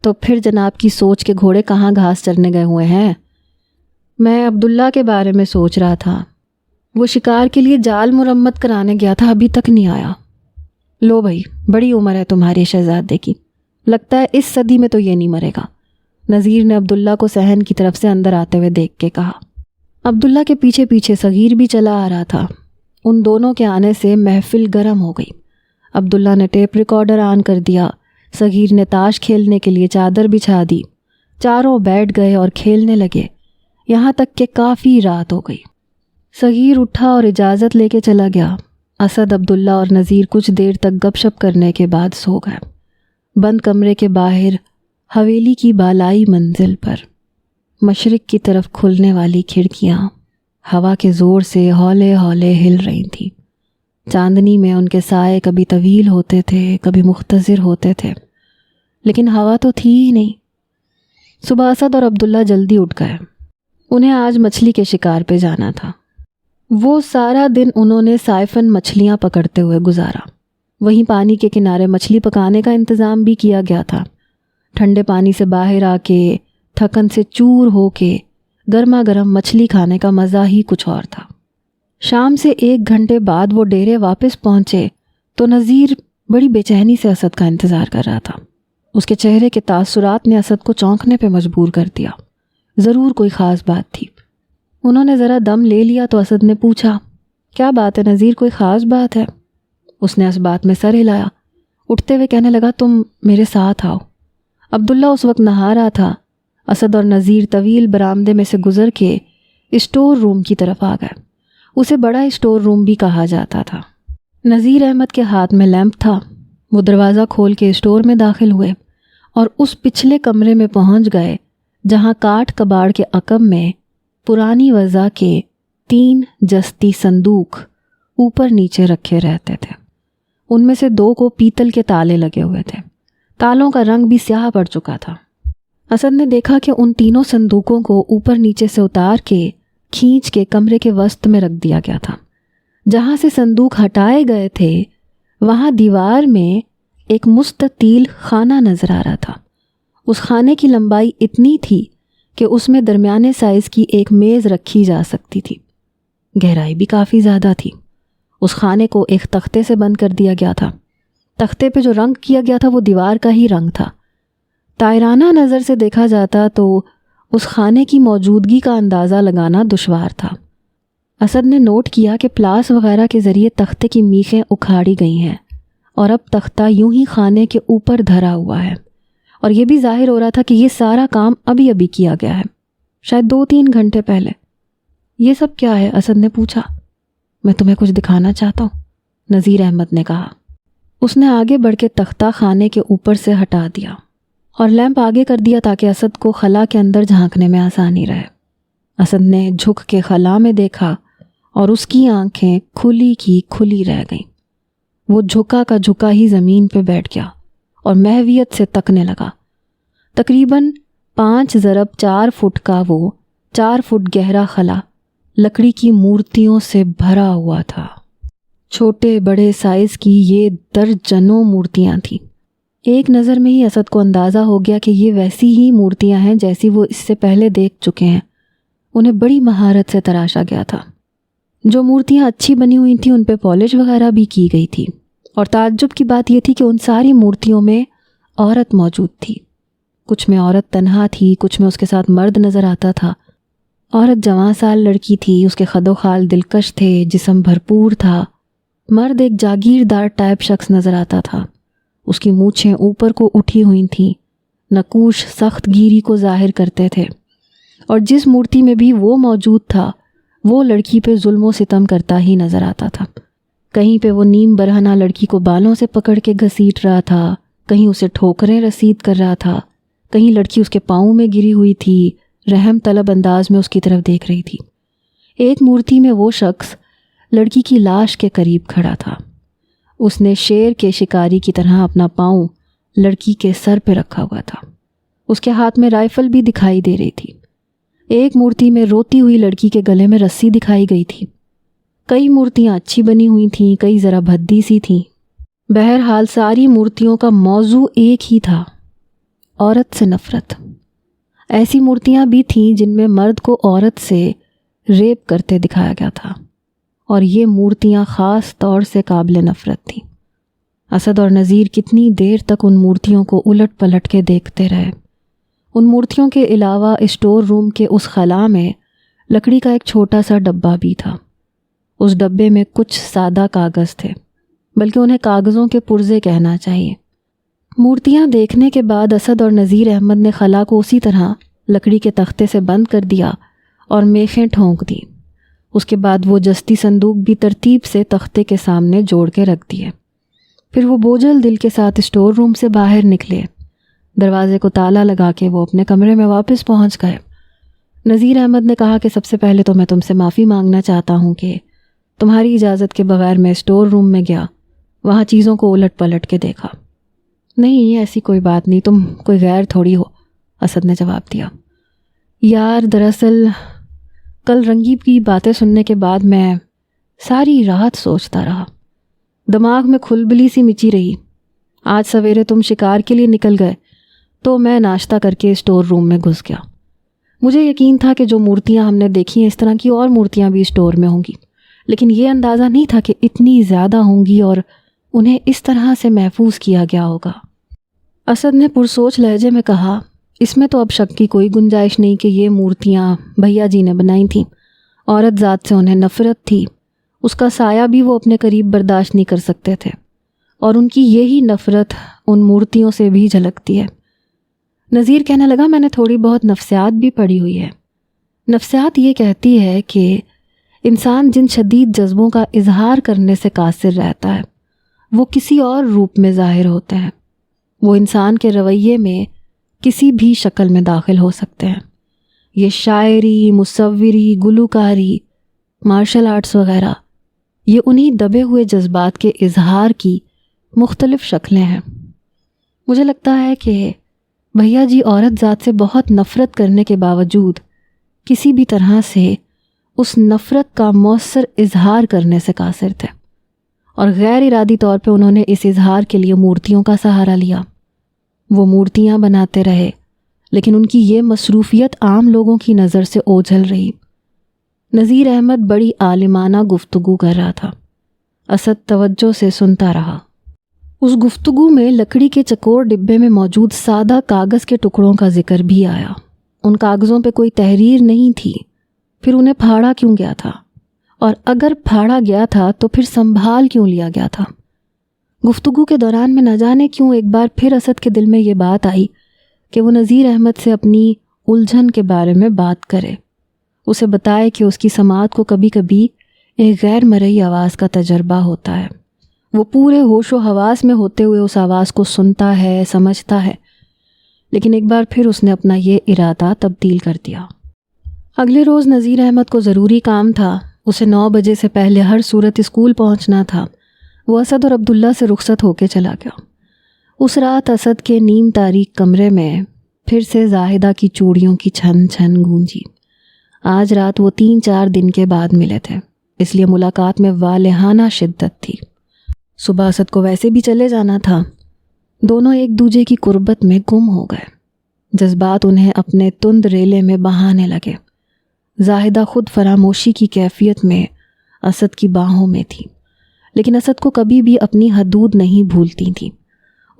تو پھر جناب کی سوچ کے گھوڑے کہاں گھاس چرنے گئے ہوئے ہیں؟ میں عبداللہ کے بارے میں سوچ رہا تھا۔ وہ شکار کے لیے جال مرمت کرانے گیا تھا، ابھی تک نہیں آیا۔ لو بھائی، بڑی عمر ہے تمہارے شہزادے کی، لگتا ہے اس صدی میں تو یہ نہیں مرے گا، نذیر نے عبداللہ کو صحن کی طرف سے اندر آتے ہوئے دیکھ کے کہا۔ عبداللہ کے پیچھے پیچھے صغیر بھی چلا آ رہا تھا۔ ان دونوں کے آنے سے محفل گرم ہو گئی۔ عبداللہ نے ٹیپ ریکارڈر آن کر دیا، صغیر نے تاش کھیلنے کے لیے چادر بچھا دی، چاروں بیٹھ گئے اور کھیلنے لگے، یہاں تک کہ کافی رات ہو گئی۔ صغیر اٹھا اور اجازت لے کے چلا گیا۔ اسد، عبداللہ اور نذیر کچھ دیر تک گپ شپ کرنے کے بعد سو گئے۔ بند کمرے کے باہر حویلی کی بالائی منزل پر مشرق کی طرف کھلنے والی کھڑکیاں ہوا کے زور سے ہولے ہولے ہل رہی تھیں۔ چاندنی میں ان کے سائے کبھی طویل ہوتے تھے، کبھی مختصر ہوتے تھے، لیکن ہوا تو تھی ہی نہیں۔ صبح اسد اور عبداللہ جلدی اٹھ گئے۔ انہیں آج مچھلی کے شکار پہ جانا تھا۔ وہ سارا دن انہوں نے سائفن مچھلیاں پکڑتے ہوئے گزارا۔ وہیں پانی کے کنارے مچھلی پکانے کا انتظام بھی کیا گیا تھا۔ ٹھنڈے پانی سے باہر آ کے، تھکن سے چور ہو کے گرما گرم مچھلی کھانے کا مزہ ہی کچھ اور تھا۔ شام سے 1 گھنٹے بعد وہ ڈیرے واپس پہنچے تو نذیر بڑی بے چینی سے اسد کا انتظار کر رہا تھا۔ اس کے چہرے کے تاثرات نے اسد کو چونکنے پہ مجبور کر دیا۔ ضرور کوئی خاص بات تھی۔ انہوں نے ذرا دم لے لیا تو اسد نے پوچھا، کیا بات ہے نذیر، کوئی خاص بات ہے؟ اس نے اس بات میں سر ہلایا، اٹھتے ہوئے کہنے لگا، تم میرے ساتھ آؤ۔ عبداللہ اس وقت نہا رہا تھا۔ اسد اور نذیر طویل برآمدے میں سے گزر کے اسٹور روم کی طرف آ گئے۔ اسے بڑا اسٹور روم بھی کہا جاتا تھا۔ نذیر احمد کے ہاتھ میں لیمپ تھا۔ وہ دروازہ کھول کے اسٹور میں داخل ہوئے اور اس پچھلے کمرے میں پہنچ گئے جہاں کاٹ کباڑ کے عقب میں پرانی وضع کے 3 جستی صندوق اوپر نیچے رکھے رہتے تھے۔ ان میں سے 2 کو پیتل کے تالے لگے ہوئے تھے۔ تالوں کا رنگ بھی سیاہ پڑ چکا تھا۔ اسد نے دیکھا کہ ان تینوں صندوقوں کو اوپر نیچے سے اتار کے کھینچ کے کمرے کے وسط میں رکھ دیا گیا تھا۔ جہاں سے صندوق ہٹائے گئے تھے وہاں دیوار میں ایک مستطیل خانہ نظر آ رہا تھا۔ اس خانے کی لمبائی اتنی تھی کہ اس میں درمیانے سائز کی ایک میز رکھی جا سکتی تھی۔ گہرائی بھی کافی زیادہ تھی۔ اس خانے کو ایک تختے سے بند کر دیا گیا تھا۔ تختے پہ جو رنگ کیا گیا تھا وہ دیوار کا ہی رنگ تھا۔ طائرانہ نظر سے دیکھا جاتا تو اس خانے کی موجودگی کا اندازہ لگانا دشوار تھا۔ اسد نے نوٹ کیا کہ پلاس وغیرہ کے ذریعے تختے کی میخیں اکھاڑی گئی ہیں اور اب تختہ یوں ہی خانے کے اوپر دھرا ہوا ہے، اور یہ بھی ظاہر ہو رہا تھا کہ یہ سارا کام ابھی ابھی کیا گیا ہے، شاید 2-3 گھنٹے پہلے۔ یہ سب کیا ہے؟ اسد نے پوچھا۔ میں تمہیں کچھ دکھانا چاہتا ہوں، نذیر احمد نے کہا۔ اس نے آگے بڑھ کے تختہ خانے کے اوپر سے ہٹا دیا اور لیمپ آگے کر دیا تاکہ اسد کو خلا کے اندر جھانکنے میں آسانی رہے۔ اسد نے جھک کے خلا میں دیکھا اور اس کی آنکھیں کھلی کی کھلی رہ گئیں۔ وہ جھکا کا جھکا ہی زمین پہ بیٹھ گیا اور محویت سے تکنے لگا۔ تقریباً 5x4 فٹ کا وہ 4 فٹ گہرا خلا لکڑی کی مورتیوں سے بھرا ہوا تھا۔ چھوٹے بڑے سائز کی یہ درجنوں مورتیاں تھیں۔ ایک نظر میں ہی اسد کو اندازہ ہو گیا کہ یہ ویسی ہی مورتیاں ہیں جیسی وہ اس سے پہلے دیکھ چکے ہیں۔ انہیں بڑی مہارت سے تراشا گیا تھا۔ جو مورتیاں اچھی بنی ہوئی تھیں ان پہ پالش وغیرہ بھی کی گئی تھی، اور تعجب کی بات یہ تھی کہ ان ساری مورتیوں میں عورت موجود تھی۔ کچھ میں عورت تنہا تھی، کچھ میں اس کے ساتھ مرد نظر آتا تھا۔ عورت جوان سال لڑکی تھی، اس کے خد و خال دلکش تھے، جسم بھرپور تھا۔ مرد ایک جاگیردار ٹائپ شخص نظر آتا تھا۔ اس کی مونچھیں اوپر کو اٹھی ہوئی تھیں، نقوش سخت گیری کو ظاہر کرتے تھے، اور جس مورتی میں بھی وہ موجود تھا وہ لڑکی پہ ظلم و ستم کرتا ہی نظر آتا تھا۔ کہیں پہ وہ نیم برہنہ لڑکی کو بالوں سے پکڑ کے گھسیٹ رہا تھا، کہیں اسے ٹھوکریں رسید کر رہا تھا، کہیں لڑکی اس کے پاؤں میں گری ہوئی تھی، رحم طلب انداز میں اس کی طرف دیکھ رہی تھی۔ ایک مورتی میں وہ شخص لڑکی کی لاش کے قریب کھڑا تھا۔ اس نے شیر کے شکاری کی طرح اپنا پاؤں لڑکی کے سر پہ رکھا ہوا تھا۔ اس کے ہاتھ میں رائفل بھی دکھائی دے رہی تھی۔ ایک مورتی میں روتی ہوئی لڑکی کے گلے میں رسی دکھائی گئی تھی۔ کئی مورتیاں اچھی بنی ہوئی تھیں، کئی ذرا بھدی سی تھیں۔ بہرحال ساری مورتیوں کا موضوع ایک ہی تھا، عورت سے نفرت۔ ایسی مورتیاں بھی تھیں جن میں مرد کو عورت سے ریپ کرتے دکھایا گیا تھا، اور یہ مورتیاں خاص طور سے قابل نفرت تھیں۔ اسد اور نذیر کتنی دیر تک ان مورتیوں کو الٹ پلٹ کے دیکھتے رہے۔ ان مورتیوں کے علاوہ اسٹور روم کے اس خلا میں لکڑی کا ایک چھوٹا سا ڈبہ بھی تھا۔ اس ڈبے میں کچھ سادہ کاغذ تھے، بلکہ انہیں کاغذوں کے پرزے کہنا چاہیے۔ مورتیاں دیکھنے کے بعد اسد اور نذیر احمد نے خلا کو اسی طرح لکڑی کے تختے سے بند کر دیا اور میخیں ٹھونک دی۔ اس کے بعد وہ جستی صندوق بھی ترتیب سے تختے کے سامنے جوڑ کے رکھ دیے۔ پھر وہ بوجھل دل کے ساتھ اسٹور روم سے باہر نکلے۔ دروازے کو تالا لگا کے وہ اپنے کمرے میں واپس پہنچ گئے۔ نذیر احمد نے کہا کہ سب سے پہلے تو میں تم سے معافی مانگنا چاہتا ہوں کہ تمہاری اجازت کے بغیر میں اسٹور روم میں گیا، وہاں چیزوں کو الٹ پلٹ کے دیکھا۔ نہیں، ایسی کوئی بات نہیں، تم کوئی غیر تھوڑی ہو، اسد نے جواب دیا۔ یار دراصل کل رنگی کی باتیں سننے کے بعد میں ساری رات سوچتا رہا، دماغ میں کھلبلی سی مچی رہی۔ آج سویرے تم شکار کے لیے نکل گئے تو میں ناشتہ کر کے اسٹور روم میں گھس گیا۔ مجھے یقین تھا کہ جو مورتیاں ہم نے دیکھی ہیں اس طرح کی اور مورتیاں بھی اسٹور میں ہوں گی، لیکن یہ اندازہ نہیں تھا کہ اتنی زیادہ ہوں گی اور انہیں اس طرح سے محفوظ کیا گیا ہوگا۔ اسد نے پرسوچ لہجے میں کہا، اس میں تو اب شک کی کوئی گنجائش نہیں کہ یہ مورتیاں بھیا جی نے بنائی تھیں۔ عورت ذات سے انہیں نفرت تھی، اس کا سایہ بھی وہ اپنے قریب برداشت نہیں کر سکتے تھے، اور ان کی یہی نفرت ان مورتیوں سے بھی جھلکتی ہے۔ نذیر کہنے لگا، میں نے تھوڑی بہت نفسیات بھی پڑھی ہوئی ہے۔ نفسیات یہ کہتی ہے کہ انسان جن شدید جذبوں کا اظہار کرنے سے قاصر رہتا ہے وہ کسی اور روپ میں ظاہر ہوتے ہیں۔ وہ انسان کے رویے میں کسی بھی شکل میں داخل ہو سکتے ہیں۔ یہ شاعری، مصوری، گلوکاری، مارشل آرٹس وغیرہ، یہ انہی دبے ہوئے جذبات کے اظہار کی مختلف شکلیں ہیں۔ مجھے لگتا ہے کہ بھیا جی عورت ذات سے بہت نفرت کرنے کے باوجود کسی بھی طرح سے اس نفرت کا مؤثر اظہار کرنے سے قاصر تھے، اور غیر ارادی طور پہ انہوں نے اس اظہار کے لیے مورتیوں کا سہارا لیا۔ وہ مورتیاں بناتے رہے، لیکن ان کی یہ مصروفیت عام لوگوں کی نظر سے اوجھل رہی۔ نذیر احمد بڑی عالمانہ گفتگو کر رہا تھا۔ اسد توجہ سے سنتا رہا۔ اس گفتگو میں لکڑی کے چکور ڈبے میں موجود سادہ کاغذ کے ٹکڑوں کا ذکر بھی آیا۔ ان کاغذوں پہ کوئی تحریر نہیں تھی، پھر انہیں پھاڑا کیوں گیا تھا؟ اور اگر پھاڑا گیا تھا تو پھر سنبھال کیوں لیا گیا تھا؟ گفتگو کے دوران میں نہ جانے کیوں ایک بار پھر اسد کے دل میں یہ بات آئی کہ وہ نذیر احمد سے اپنی الجھن کے بارے میں بات کرے، اسے بتائے کہ اس کی سماعت کو کبھی کبھی ایک غیر مرئی آواز کا تجربہ ہوتا ہے۔ وہ پورے ہوش و حواس میں ہوتے ہوئے اس آواز کو سنتا ہے، سمجھتا ہے، لیکن ایک بار پھر اس نے اپنا یہ ارادہ تبدیل کر دیا۔ اگلے روز نذیر احمد کو ضروری کام تھا، اسے 9 بجے سے پہلے ہر صورت اسکول پہنچنا تھا۔ وہ اسد اور عبداللہ سے رخصت ہو کے چلا گیا۔ اس رات اسد کے نیم تاریک کمرے میں پھر سے زاہدہ کی چوڑیوں کی چھن چھن گونجی۔ آج رات وہ 3-4 دن کے بعد ملے تھے، اس لیے ملاقات میں والہانہ شدت تھی۔ صبح اسد کو ویسے بھی چلے جانا تھا۔ دونوں ایک دوسرے کی قربت میں گم ہو گئے۔ جذبات انہیں اپنے تند ریلے میں بہانے لگے۔ زاہدہ خود فراموشی کی کیفیت میں اسد کی باہوں میں تھی، لیکن اسد کو کبھی بھی اپنی حدود نہیں بھولتی تھی۔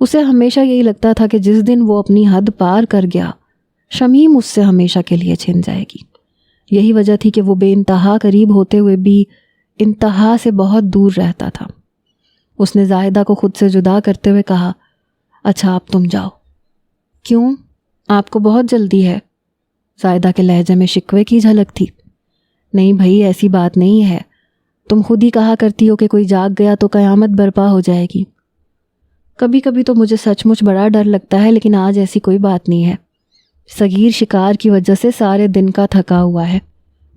اسے ہمیشہ یہی لگتا تھا کہ جس دن وہ اپنی حد پار کر گیا، شمیم اس سے ہمیشہ کے لیے چھن جائے گی۔ یہی وجہ تھی کہ وہ بے انتہا قریب ہوتے ہوئے بھی انتہا سے بہت دور رہتا تھا۔ اس نے زاہدہ کو خود سے جدا کرتے ہوئے کہا، اچھا اب تم جاؤ۔ کیوں؟ آپ کو بہت جلدی ہے؟ زاہدہ کے لہجے میں شکوے کی جھلک تھی۔ نہیں بھائی، ایسی بات نہیں ہے، تم خود ہی کہا کرتی ہو کہ کوئی جاگ گیا تو قیامت برپا ہو جائے گی۔ کبھی کبھی تو مجھے سچ مچ بڑا ڈر لگتا ہے، لیکن آج ایسی کوئی بات نہیں ہے۔ صغیر شکار کی وجہ سے سارے دن کا تھکا ہوا ہے،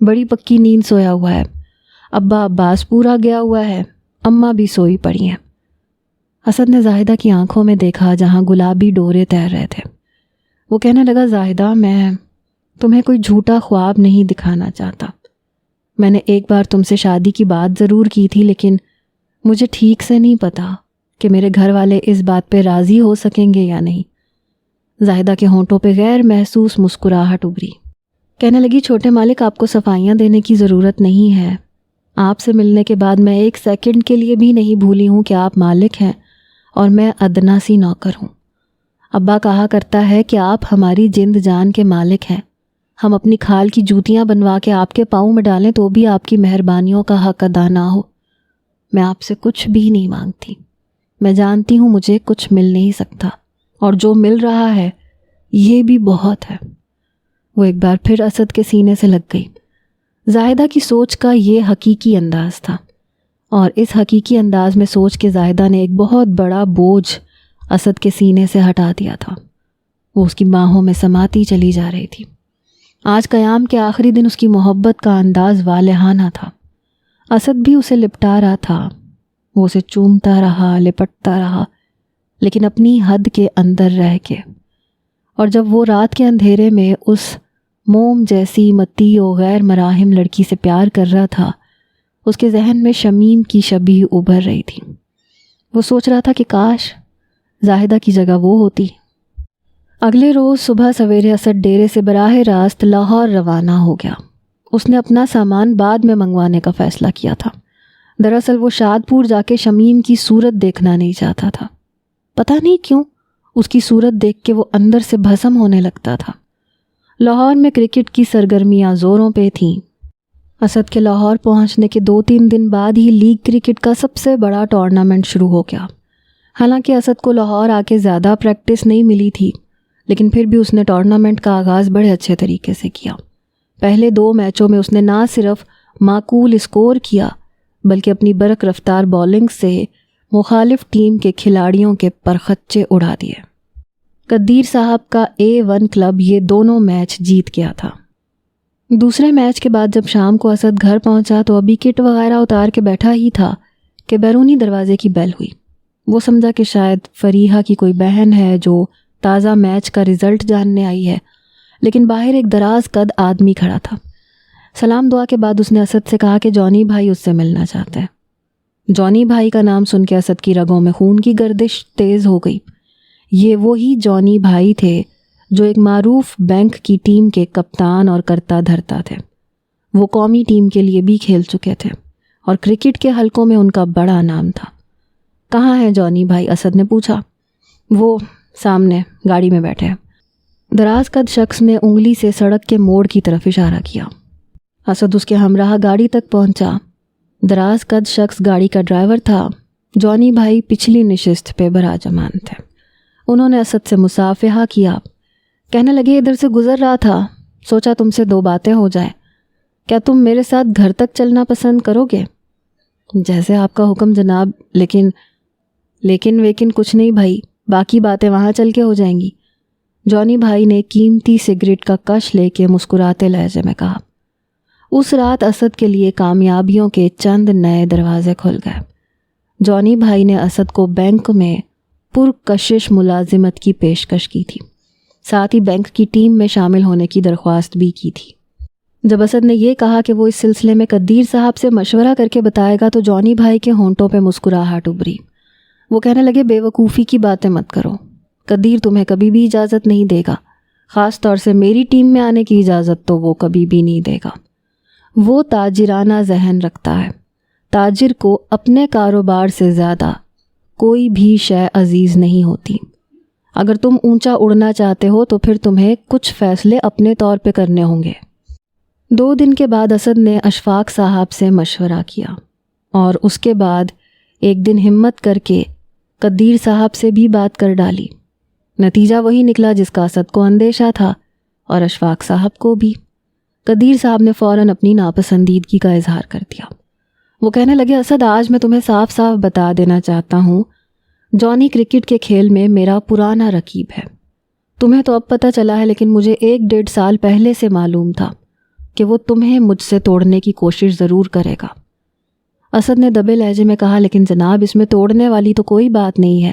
بڑی پکی نیند سویا ہوا ہے۔ ابا عباس پورا گیا ہوا ہے، اماں بھی سوئی پڑی ہیں۔ اسد نے زاہدہ کی آنکھوں میں دیکھا جہاں گلابی ڈورے تیر رہے تھے۔ وہ کہنے لگا، زاہدہ، میں تمہیں کوئی جھوٹا خواب نہیں دکھانا چاہتا۔ میں نے ایک بار تم سے شادی کی بات ضرور کی تھی، لیکن مجھے ٹھیک سے نہیں پتا کہ میرے گھر والے اس بات پہ راضی ہو سکیں گے یا نہیں۔ زاہدہ کے ہونٹوں پہ غیر محسوس مسکراہٹ ابھری۔ کہنے لگی، چھوٹے مالک، آپ کو صفائیاں دینے کی ضرورت نہیں ہے۔ آپ سے ملنے کے بعد میں ایک سیکنڈ کے لیے بھی نہیں بھولی ہوں کہ آپ مالک ہیں اور میں ادنا سی نوکر ہوں۔ ابا کہا کرتا ہے کہ آپ ہماری جند جان کے مالک ہیں۔ ہم اپنی کھال کی جوتیاں بنوا کے آپ کے پاؤں میں ڈالیں تو بھی آپ کی مہربانیوں کا حق ادا نہ ہو۔ میں آپ سے کچھ بھی نہیں مانگتی۔ میں جانتی ہوں مجھے کچھ مل نہیں سکتا، اور جو مل رہا ہے یہ بھی بہت ہے۔ وہ ایک بار پھر اسد کے سینے سے لگ گئی۔ زاہدہ کی سوچ کا یہ حقیقی انداز تھا، اور اس حقیقی انداز میں سوچ کے زاہدہ نے ایک بہت بڑا بوجھ اسد کے سینے سے ہٹا دیا تھا۔ وہ اس کی باہوں میں سماتی چلی جا رہی تھی۔ آج قیام کے آخری دن اس کی محبت کا انداز والہانہ تھا۔ اسد بھی اسے لپٹا رہا تھا۔ وہ اسے چومتا رہا، لپٹتا رہا، لیکن اپنی حد کے اندر رہ کے۔ اور جب وہ رات کے اندھیرے میں اس موم جیسی متی و غیر مراحم لڑکی سے پیار کر رہا تھا، اس کے ذہن میں شمیم کی شبیہ ابھر رہی تھی۔ وہ سوچ رہا تھا کہ کاش زاہدہ کی جگہ وہ ہوتی۔ اگلے روز صبح سویرے اسد ڈیرے سے براہ راست لاہور روانہ ہو گیا۔ اس نے اپنا سامان بعد میں منگوانے کا فیصلہ کیا تھا۔ دراصل وہ شادپور جا کے شمیم کی صورت دیکھنا نہیں چاہتا تھا۔ پتہ نہیں کیوں اس کی صورت دیکھ کے وہ اندر سے بھسم ہونے لگتا تھا۔ لاہور میں کرکٹ کی سرگرمیاں زوروں پہ تھیں۔ اسد کے لاہور پہنچنے کے 2-3 دن بعد ہی لیگ کرکٹ کا سب سے بڑا ٹورنامنٹ شروع ہو گیا۔ حالانکہ اسد کو لاہور آ کے زیادہ پریکٹس نہیں ملی تھی، لیکن پھر بھی اس نے ٹورنامنٹ کا آغاز بڑے اچھے طریقے سے کیا۔ پہلے 2 میچوں میں اس نے نہ صرف معقول اسکور کیا، بلکہ اپنی برق رفتار بولنگ سے مخالف ٹیم کے کھلاڑیوں کے پرخچے اڑا دیے۔ قدیر صاحب کا A1 کلب یہ دونوں میچ جیت گیا تھا۔ دوسرے میچ کے بعد جب شام کو اسد گھر پہنچا تو ابھی کٹ وغیرہ اتار کے بیٹھا ہی تھا کہ بیرونی دروازے کی بیل ہوئی۔ وہ سمجھا کہ شاید فریحہ کی کوئی بہن ہے جو تازہ میچ کا رزلٹ جاننے آئی ہے، لیکن باہر ایک دراز قد آدمی کھڑا تھا۔ سلام دعا کے بعد اس نے اسد سے کہا کہ جونی بھائی اس سے ملنا چاہتے ہیں۔ جونی بھائی کا نام سن کے اسد کی رگوں میں خون کی گردش تیز ہو گئی۔ یہ وہی جونی بھائی تھے جو ایک معروف بینک کی ٹیم کے کپتان اور کرتا دھرتا تھے۔ وہ قومی ٹیم کے لیے بھی کھیل چکے تھے اور کرکٹ کے حلقوں میں ان کا بڑا نام تھا۔ کہاں ہیں جونی بھائی؟ اسد نے پوچھا۔ وہ سامنے گاڑی میں بیٹھے۔ دراز قد شخص نے انگلی سے سڑک کے موڑ کی طرف اشارہ کیا۔ اسد اس کے ہمراہ گاڑی تک پہنچا۔ دراز قد شخص گاڑی کا ڈرائیور تھا۔ جونی بھائی پچھلی نشست پہ براجمان تھے۔ انہوں نے اسد سے مصافحہ کیا۔ کہنے لگے، ادھر سے گزر رہا تھا، سوچا تم سے 2 باتیں ہو جائیں۔ کیا تم میرے ساتھ گھر تک چلنا پسند کرو گے؟ جیسے آپ کا حکم جناب، لیکن ویکن کچھ نہیں بھائی، باقی باتیں وہاں چل کے ہو جائیں گی۔ جونی بھائی نے قیمتی سگریٹ کا کش لے کے مسکراتے لہجے میں کہا۔ اس رات اسد کے لیے کامیابیوں کے چند نئے دروازے کھل گئے۔ جونی بھائی نے اسد کو بینک میں پرکشش ملازمت کی پیشکش کی تھی، ساتھ ہی بینک کی ٹیم میں شامل ہونے کی درخواست بھی کی تھی۔ جب اسد نے یہ کہا کہ وہ اس سلسلے میں قدیر صاحب سے مشورہ کر کے بتائے گا تو جونی بھائی کے ہونٹوں پہ مسکراہٹ ابھری۔ وہ کہنے لگے، بے وقوفی کی باتیں مت کرو، قدیر تمہیں کبھی بھی اجازت نہیں دے گا، خاص طور سے میری ٹیم میں آنے کی اجازت تو وہ کبھی بھی نہیں دے گا۔ وہ تاجرانہ ذہن رکھتا ہے۔ تاجر کو اپنے کاروبار سے زیادہ کوئی بھی شے عزیز نہیں ہوتی۔ اگر تم اونچا اڑنا چاہتے ہو تو پھر تمہیں کچھ فیصلے اپنے طور پہ کرنے ہوں گے۔ 2 دن کے بعد اسد نے اشفاق صاحب سے مشورہ کیا اور اس کے بعد ایک دن ہمت کر کے قدیر صاحب سے بھی بات کر ڈالی۔ نتیجہ وہی نکلا جس کا اسد کو اندیشہ تھا اور اشفاق صاحب کو بھی۔ قدیر صاحب نے فوراً اپنی ناپسندیدگی کا اظہار کر دیا۔ وہ کہنے لگے، اسد آج میں تمہیں صاف صاف بتا دینا چاہتا ہوں، جونی کرکٹ کے کھیل میں میرا پرانا رقیب ہے۔ تمہیں تو اب پتہ چلا ہے، لیکن مجھے 1-1.5 سال پہلے سے معلوم تھا کہ وہ تمہیں مجھ سے توڑنے کی کوشش ضرور کرے گا۔ اسد نے دبے لہجے میں کہا، لیکن جناب اس میں توڑنے والی تو کوئی بات نہیں ہے.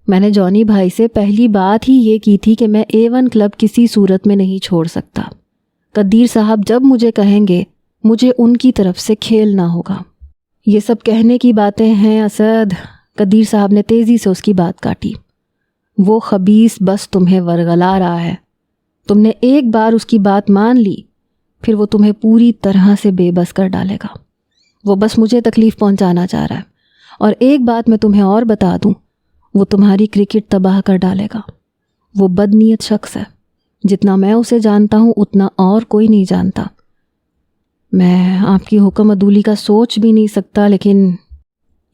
میں نے جانی بھائی سے پہلی بات ہی یہ کی تھی کہ میں A1 کلب کسی صورت میں نہیں چھوڑ سکتا. قدیر صاحب جب مجھے کہیں گے مجھے ان کی طرف سے کھیلنا ہوگا. یہ سب کہنے کی باتیں ہیں اسد. قدیر صاحب نے تیزی سے اس کی بات کاٹی. وہ خبیث بس تمہیں ورغلا رہا ہے. تم نے ایک بار اس کی بات مان لی پھر وہ تمہیں پوری طرح سے بے بس کر ڈالے گا. وہ بس مجھے تکلیف پہنچانا چاہ رہا ہے. اور ایک بات میں تمہیں اور بتا دوں، وہ تمہاری کرکٹ تباہ کر ڈالے گا. وہ بدنیت شخص ہے. جتنا میں اسے جانتا ہوں اتنا اور کوئی نہیں جانتا. میں آپ کی حکم عدولی کا سوچ بھی نہیں سکتا، لیکن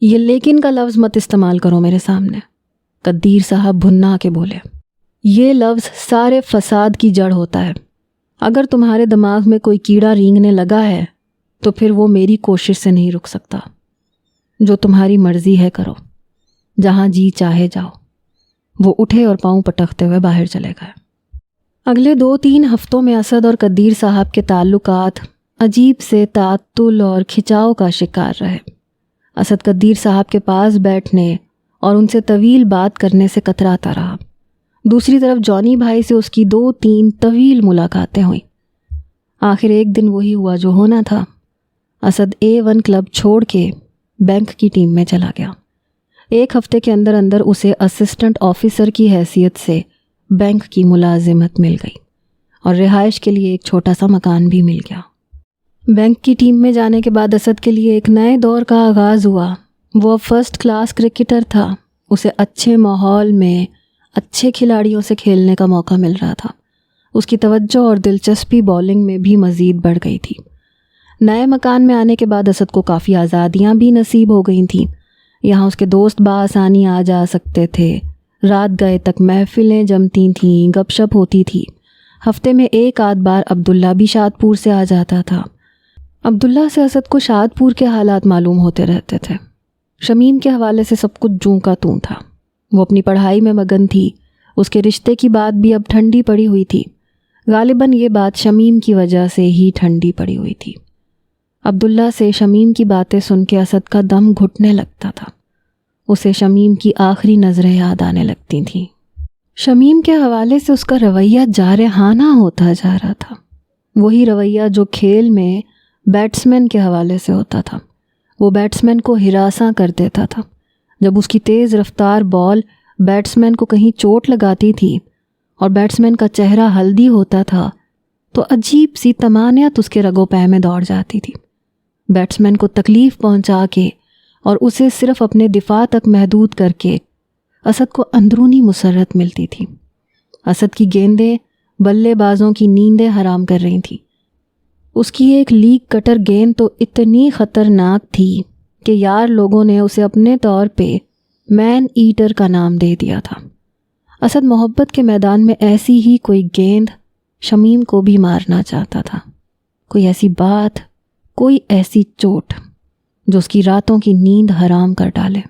یہ لیکن کا لفظ مت استعمال کرو میرے سامنے. قدیر صاحب بھنا کے بولے. یہ لفظ سارے فساد کی جڑ ہوتا ہے. اگر تمہارے دماغ میں کوئی کیڑا رینگنے لگا ہے تو پھر وہ میری کوشش سے نہیں رک سکتا. جو تمہاری مرضی ہے کرو، جہاں جی چاہے جاؤ. وہ اٹھے اور پاؤں پٹکتے ہوئے باہر چلے گئے. اگلے 2-3 ہفتوں میں اسد اور قدیر صاحب کے تعلقات عجیب سے تعطل اور کھچاؤ کا شکار رہے. اسد قدیر صاحب کے پاس بیٹھنے اور ان سے طویل بات کرنے سے کتراتا رہا. دوسری طرف جانی بھائی سے اس کی 2-3 طویل ملاقاتیں ہوئیں. آخر ایک دن وہی ہوا جو ہونا تھا. اسد A1 کلب چھوڑ کے بینک کی ٹیم میں چلا گیا. 1 ہفتے کے اندر اندر اسے اسسٹنٹ آفیسر کی حیثیت سے بینک کی ملازمت مل گئی اور رہائش کے لیے ایک چھوٹا سا مکان بھی مل گیا. بینک کی ٹیم میں جانے کے بعد اسد کے لیے ایک نئے دور کا آغاز ہوا. وہ اب فرسٹ کلاس کرکٹر تھا. اسے اچھے ماحول میں اچھے کھلاڑیوں سے کھیلنے کا موقع مل رہا تھا. اس کی توجہ اور دلچسپی بولنگ میں بھی مزید بڑھ گئی تھی. نئے مکان میں آنے کے بعد اسد کو کافی آزادیاں بھی نصیب ہو گئی تھیں. یہاں اس کے دوست بآسانی آ جا سکتے تھے. رات گئے تک محفلیں جمتی تھیں، گپ شپ ہوتی تھی. ہفتے میں 1 آدھ بار عبداللہ بھی شادپور سے آ جاتا تھا. عبداللہ سے اسد کو شادپور کے حالات معلوم ہوتے رہتے تھے. شمیم کے حوالے سے سب کچھ جوں کا توں تھا. وہ اپنی پڑھائی میں مگن تھی. اس کے رشتے کی بات بھی اب ٹھنڈی پڑی ہوئی تھی. غالباً یہ بات شمیم کی وجہ سے ہی ٹھنڈی پڑی ہوئی تھی. عبداللہ سے شمیم کی باتیں سن کے اسد کا دم گھٹنے لگتا تھا. اسے شمیم کی آخری نظریں یاد آنے لگتی تھیں. شمیم کے حوالے سے اس کا رویہ جارحانہ ہوتا جا رہا تھا. وہی رویہ جو کھیل میں بیٹسمین کے حوالے سے ہوتا تھا. وہ بیٹسمین کو ہراساں کر دیتا تھا. جب اس کی تیز رفتار بال بیٹسمین کو کہیں چوٹ لگاتی تھی اور بیٹسمین کا چہرہ ہلدی ہوتا تھا تو عجیب سی طمانیت اس کے رگو پے میں دوڑ جاتی تھی. بیٹسمین کو تکلیف پہنچا کے اور اسے صرف اپنے دفاع تک محدود کر کے اسد کو اندرونی مسرت ملتی تھی. اسد کی گیندیں بلے بازوں کی نیندیں حرام کر رہی تھیں. اس کی ایک لیگ کٹر گیند تو اتنی خطرناک تھی کہ یار لوگوں نے اسے اپنے طور پہ مین ایٹر کا نام دے دیا تھا. اسد محبت کے میدان میں ایسی ہی کوئی گیند شمیم کو بھی مارنا چاہتا تھا. کوئی ایسی بات، کوئی ایسی چوٹ جو اس کی راتوں کی نیند حرام کر ڈالے،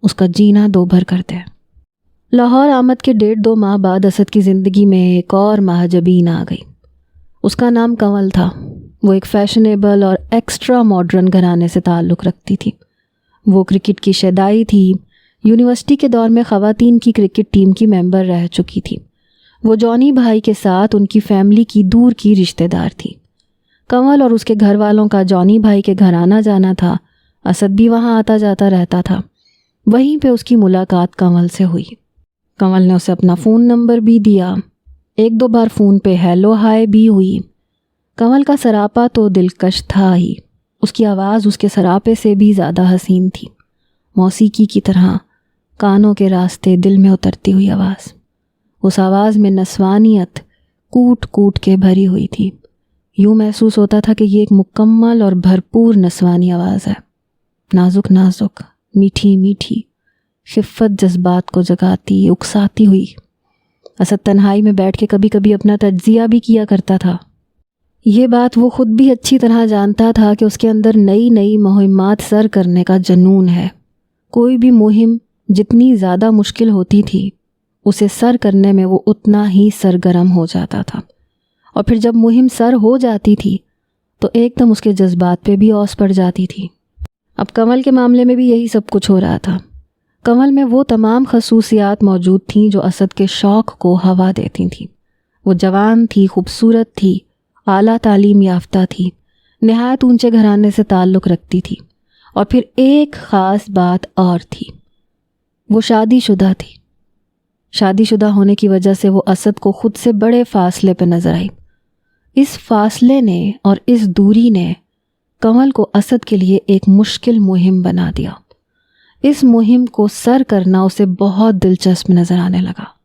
اس کا جینا دو بھر کر دے. لاہور آمد کے 1.5-2 ماہ بعد اسد کی زندگی میں ایک اور مہاجبین آ گئی. اس کا نام کنول تھا. وہ ایک فیشنیبل اور ایکسٹرا ماڈرن گھرانے سے تعلق رکھتی تھی. وہ کرکٹ کی شیدائی تھی. یونیورسٹی کے دور میں خواتین کی کرکٹ ٹیم کی ممبر رہ چکی تھی. وہ جانی بھائی کے ساتھ ان کی فیملی کی دور کی رشتہ دار تھی. کنول اور اس کے گھر والوں کا جانی بھائی کے گھر آنا جانا تھا. اسد بھی وہاں آتا جاتا رہتا تھا. وہیں پہ اس کی ملاقات کنول سے ہوئی. کنول نے اسے اپنا فون نمبر بھی دیا. 1-2 بار فون پہ ہیلو ہائے بھی ہوئی. کنول کا سراپا تو دلکش تھا ہی. اس کی آواز اس کے سراپے سے بھی زیادہ حسین تھی. موسیقی کی طرح کانوں کے راستے دل میں اترتی ہوئی آواز. اس آواز میں نسوانیت کوٹ کوٹ کے بھری ہوئی تھی. یوں محسوس ہوتا تھا کہ یہ ایک مکمل اور بھرپور نسوانی آواز ہے. نازک نازک، میٹھی میٹھی، خفت جذبات کو جگاتی، اکساتی ہوئی. اسد تنہائی میں بیٹھ کے کبھی کبھی اپنا تجزیہ بھی کیا کرتا تھا. یہ بات وہ خود بھی اچھی طرح جانتا تھا کہ اس کے اندر نئی نئی مہمات سر کرنے کا جنون ہے. کوئی بھی مہم جتنی زیادہ مشکل ہوتی تھی اسے سر کرنے میں وہ اتنا ہی سرگرم ہو جاتا تھا. اور پھر جب مہم سر ہو جاتی تھی تو ایک دم اس کے جذبات پہ بھی اوس پڑ جاتی تھی. اب کنول کے معاملے میں بھی یہی سب کچھ ہو رہا تھا۔ کنول میں وہ تمام خصوصیات موجود تھیں جو اسد کے شوق کو ہوا دیتی تھیں۔ وہ جوان تھی، خوبصورت تھی، اعلیٰ تعلیم یافتہ تھی، نہایت اونچے گھرانے سے تعلق رکھتی تھی، اور پھر ایک خاص بات اور تھی، وہ شادی شدہ تھی۔ شادی شدہ ہونے کی وجہ سے وہ اسد کو خود سے بڑے فاصلے پہ نظر آئی۔ اس فاصلے نے اور اس دوری نے کنول کو اسد کے لیے ایک مشکل مہم بنا دیا۔ اس مہم کو سر کرنا اسے بہت دلچسپ نظر آنے لگا۔